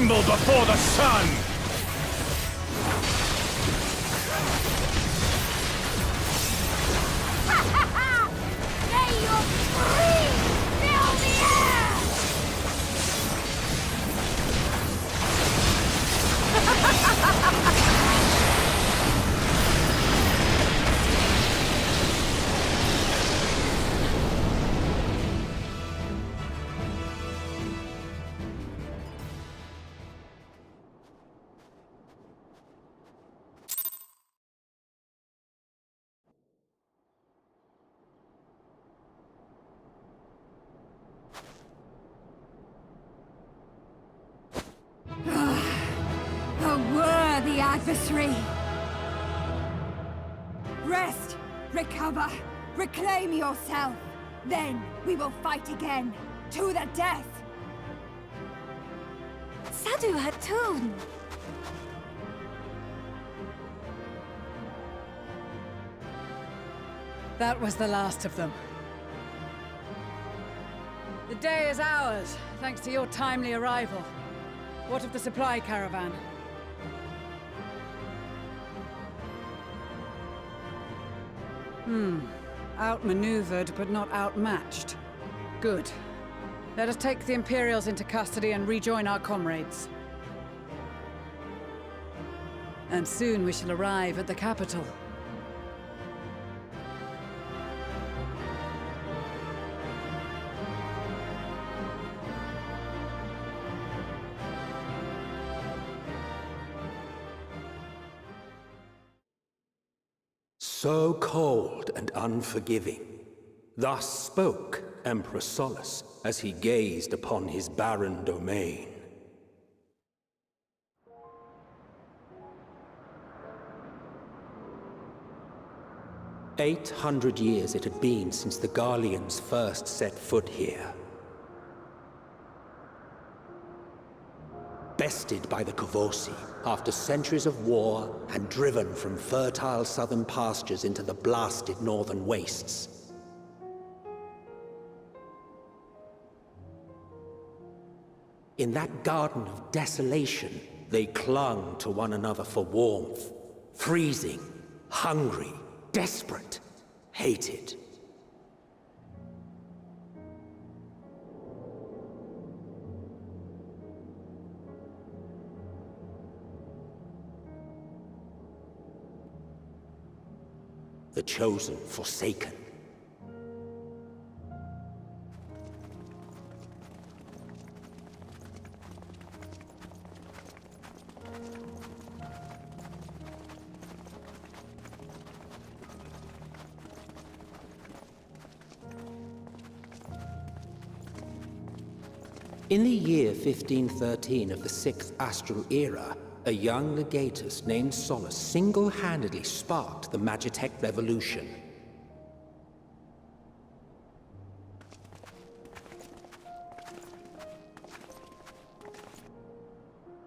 tremble before the sun! May your scream fill the air! A worthy adversary! Rest, recover, reclaim yourself. Then we will fight again, to the death! Sadu Hatun! That was the last of them. The day is ours, thanks to your timely arrival. What of the supply caravan? Outmaneuvered, but not outmatched. Good. Let us take the Imperials into custody and rejoin our comrades. And soon we shall arrive at the capital. So cold and unforgiving. Thus spoke Emperor Solus as he gazed upon his barren domain. "800 years it had been since the Garleans first set foot here. Bested by the Kavosi after centuries of war and driven from fertile southern pastures into the blasted northern wastes. In that garden of desolation, they clung to one another for warmth, freezing, hungry, desperate, hated. The chosen forsaken. In the year 1513 of the 6th Astral Era, a young legatus named Solus single-handedly sparked the Magitech Revolution.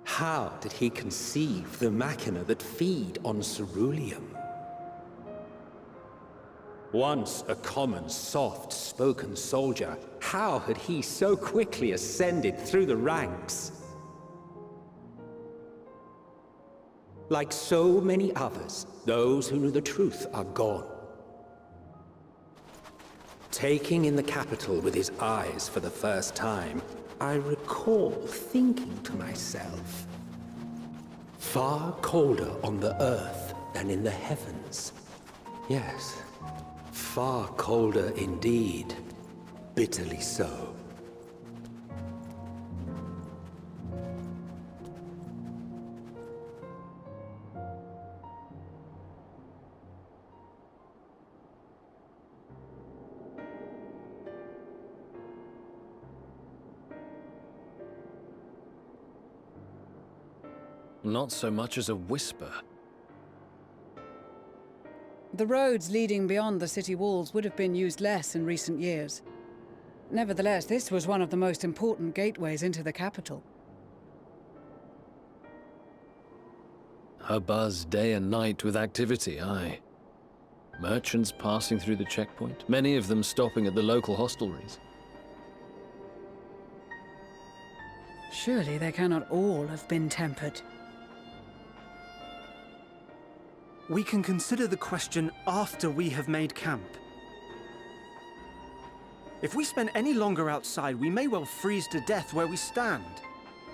How did he conceive the machina that feed on ceruleum? Once a common, soft-spoken soldier, how had he so quickly ascended through the ranks? Like so many others, those who knew the truth are gone. Taking in the capital with his eyes for the first time, I recall thinking to myself, far colder on the earth than in the heavens. Yes, far colder indeed, bitterly so. Not so much as a whisper. The roads leading beyond the city walls would have been used less in recent years. Nevertheless, this was one of the most important gateways into the capital. A buzz day and night with activity, aye. Merchants passing through the checkpoint, many of them stopping at the local hostelries. Surely they cannot all have been tempered. We can consider the question after we have made camp. If we spend any longer outside, we may well freeze to death where we stand.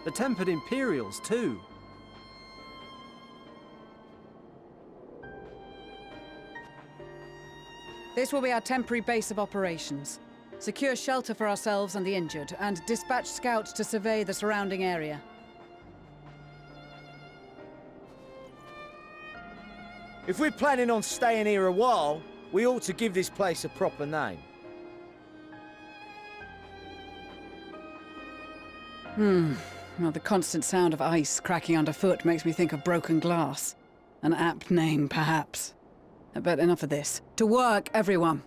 The tempered Imperials, too. This will be our temporary base of operations. Secure shelter for ourselves and the injured, and dispatch scouts to survey the surrounding area. If we're planning on staying here a while, we ought to give this place a proper name. Well, the constant sound of ice cracking underfoot makes me think of broken glass. An apt name, perhaps. But enough of this. To work, everyone!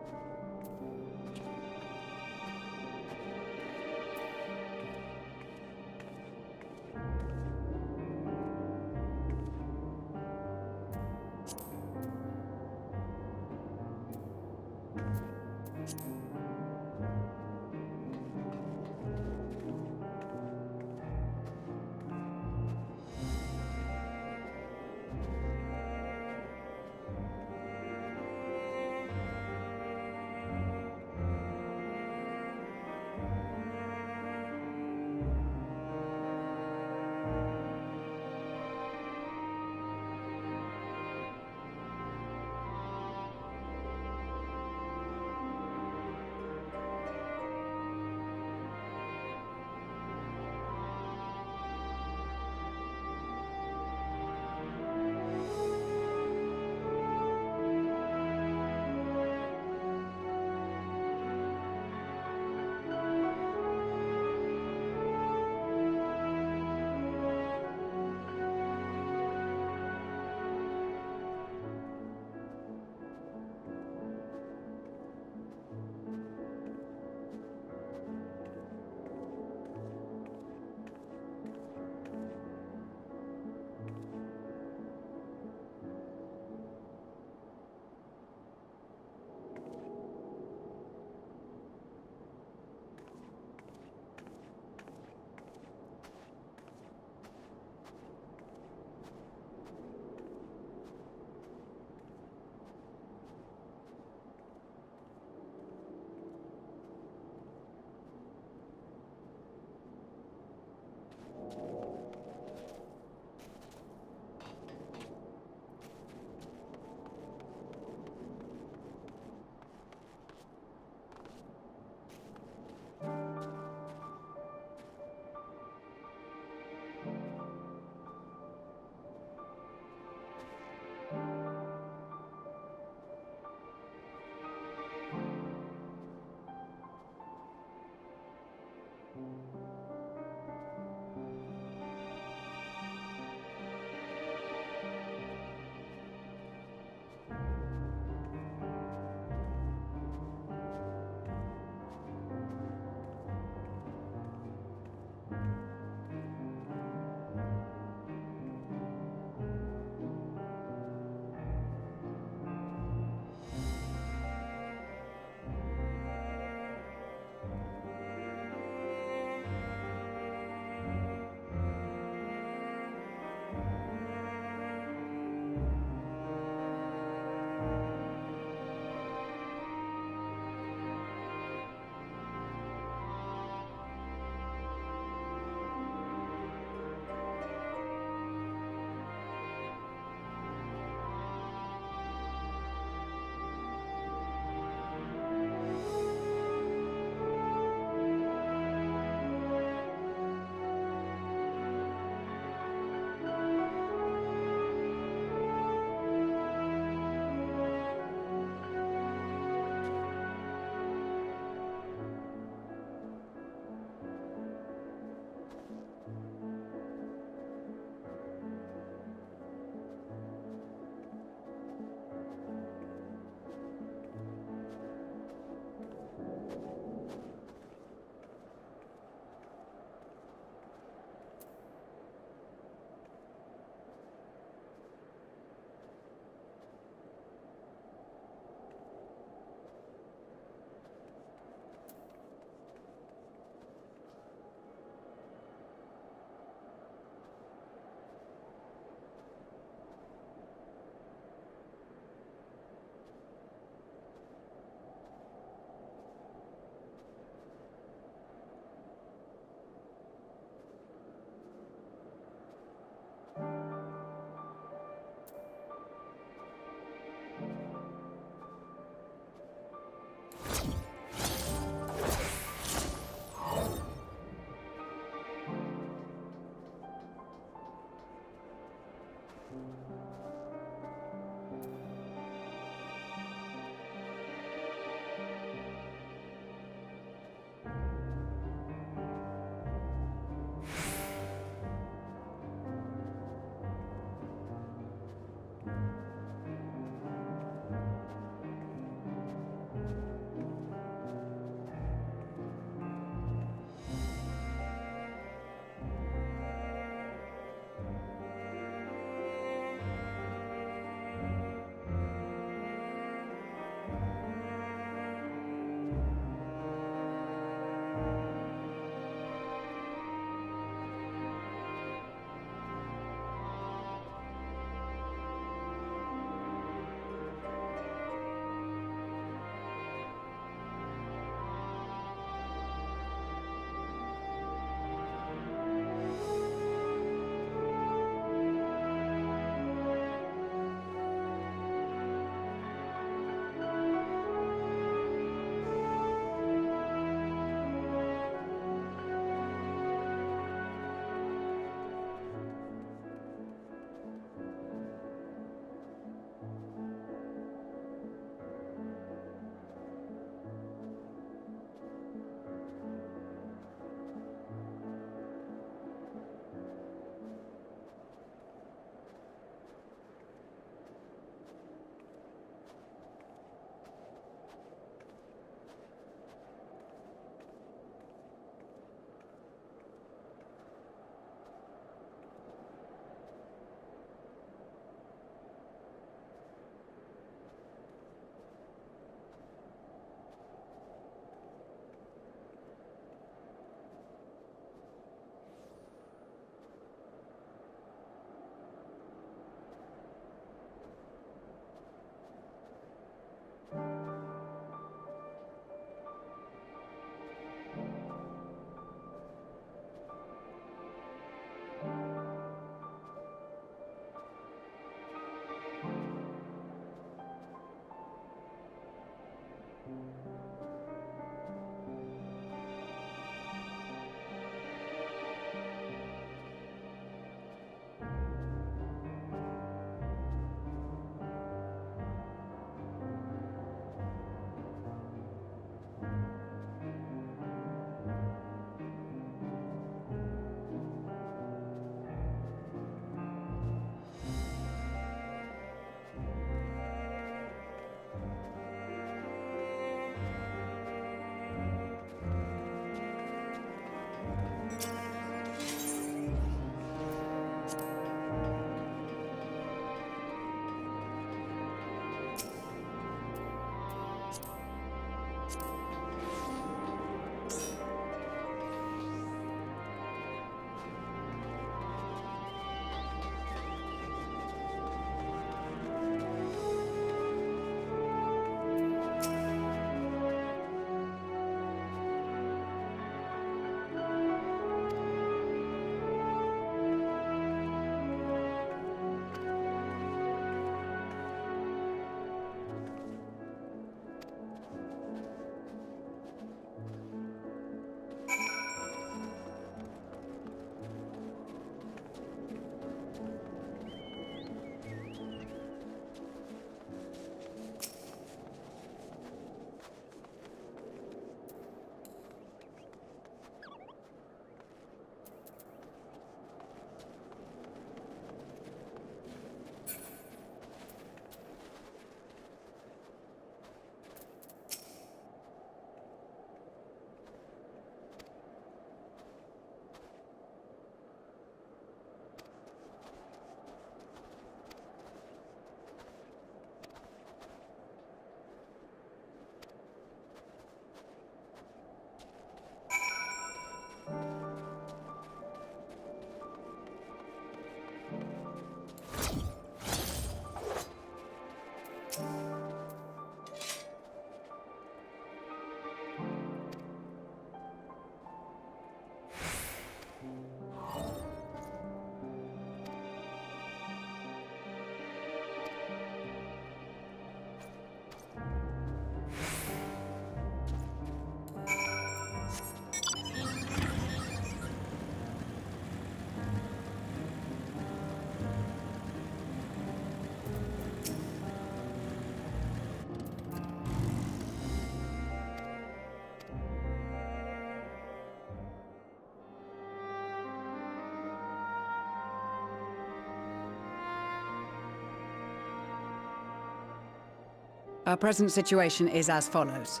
Our present situation is as follows.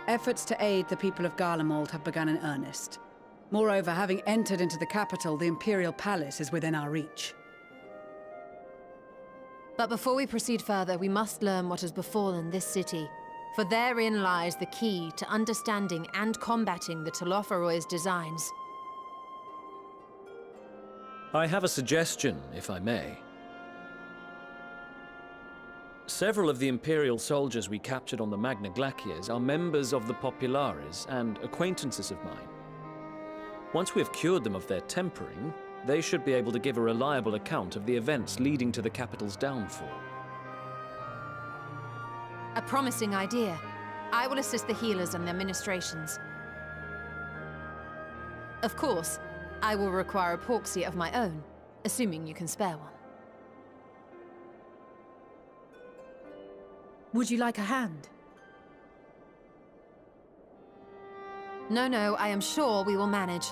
Efforts to aid the people of Garlemald have begun in earnest. Moreover, having entered into the capital, the Imperial Palace is within our reach. But before we proceed further, we must learn what has befallen this city. For therein lies the key to understanding and combating the Telophoroy's designs. I have a suggestion, if I may. Several of the Imperial soldiers we captured on the Magna Glaciers are members of the Populares and acquaintances of mine. Once we have cured them of their tempering, they should be able to give a reliable account of the events leading to the capital's downfall. A promising idea. I will assist the healers and their ministrations. Of course, I will require a proxy of my own, assuming you can spare one. Would you like a hand? No, I am sure we will manage.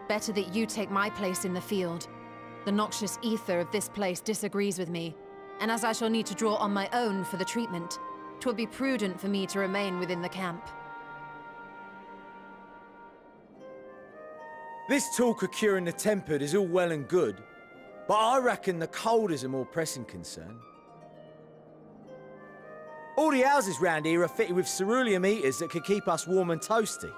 Better that you take my place in the field. The noxious ether of this place disagrees with me, and as I shall need to draw on my own for the treatment, 'twill be prudent for me to remain within the camp. This talk of curing the tempered is all well and good, but I reckon the cold is a more pressing concern. All the houses round here are fitted with ceruleum heaters that could keep us warm and toasty.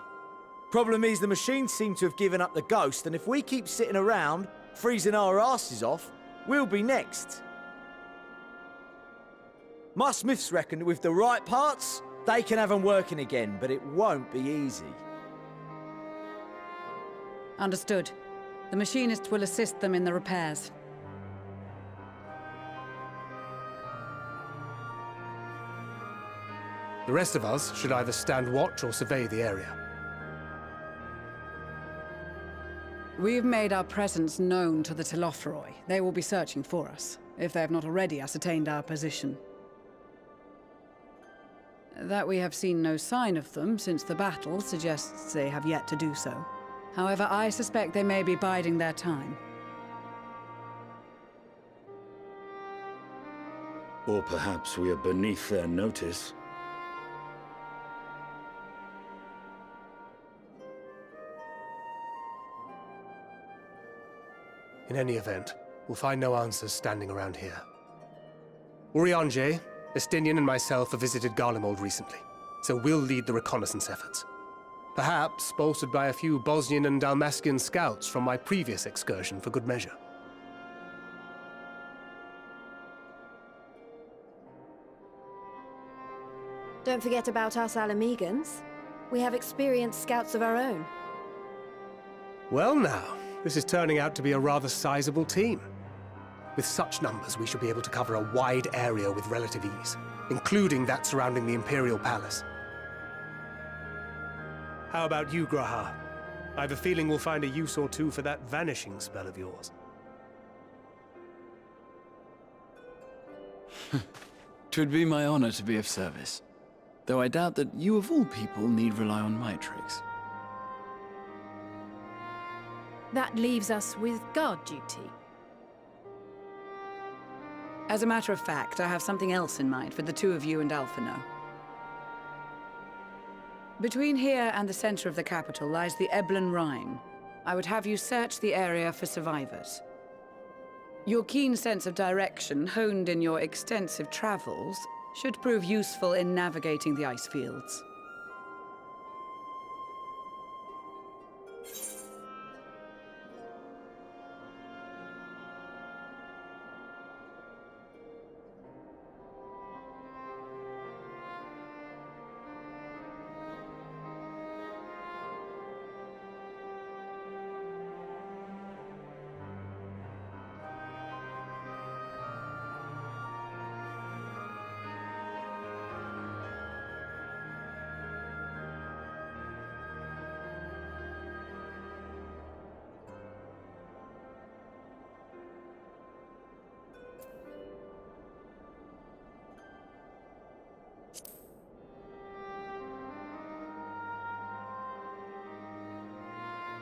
Problem is, the machines seem to have given up the ghost, and if we keep sitting around, freezing our asses off, we'll be next. My smiths reckon that with the right parts, they can have them working again, but it won't be easy. Understood. The machinists will assist them in the repairs. The rest of us should either stand watch or survey the area. We've made our presence known to the Telophoroi. They will be searching for us, if they have not already ascertained our position. That we have seen no sign of them since the battle suggests they have yet to do so. However, I suspect they may be biding their time. Or perhaps we are beneath their notice. In any event, we'll find no answers standing around here. Urianger, Estinian and myself have visited Garlemald recently, so we'll lead the reconnaissance efforts. Perhaps bolstered by a few Bosnian and Dalmatian scouts from my previous excursion for good measure. Don't forget about us Alamegans. We have experienced scouts of our own. Well now, this is turning out to be a rather sizable team. With such numbers, we should be able to cover a wide area with relative ease, including that surrounding the Imperial Palace. How about you, Graha? I have a feeling we'll find a use or two for that vanishing spell of yours. 'Twould be my honor to be of service, though I doubt that you of all people need rely on my tricks. That leaves us with guard duty. As a matter of fact, I have something else in mind for the two of you and Alphino. Between here and the center of the capital lies the Eblan Rhine. I would have you search the area for survivors. Your keen sense of direction, honed in your extensive travels, should prove useful in navigating the ice fields.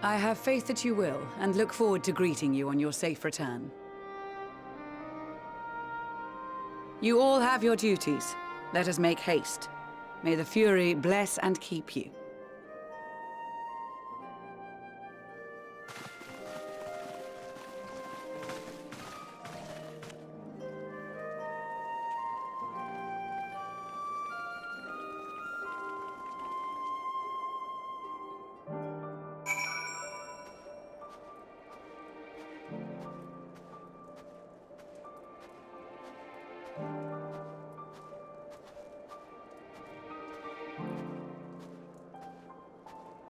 I have faith that you will, and look forward to greeting you on your safe return. You all have your duties. Let us make haste. May the Fury bless and keep you.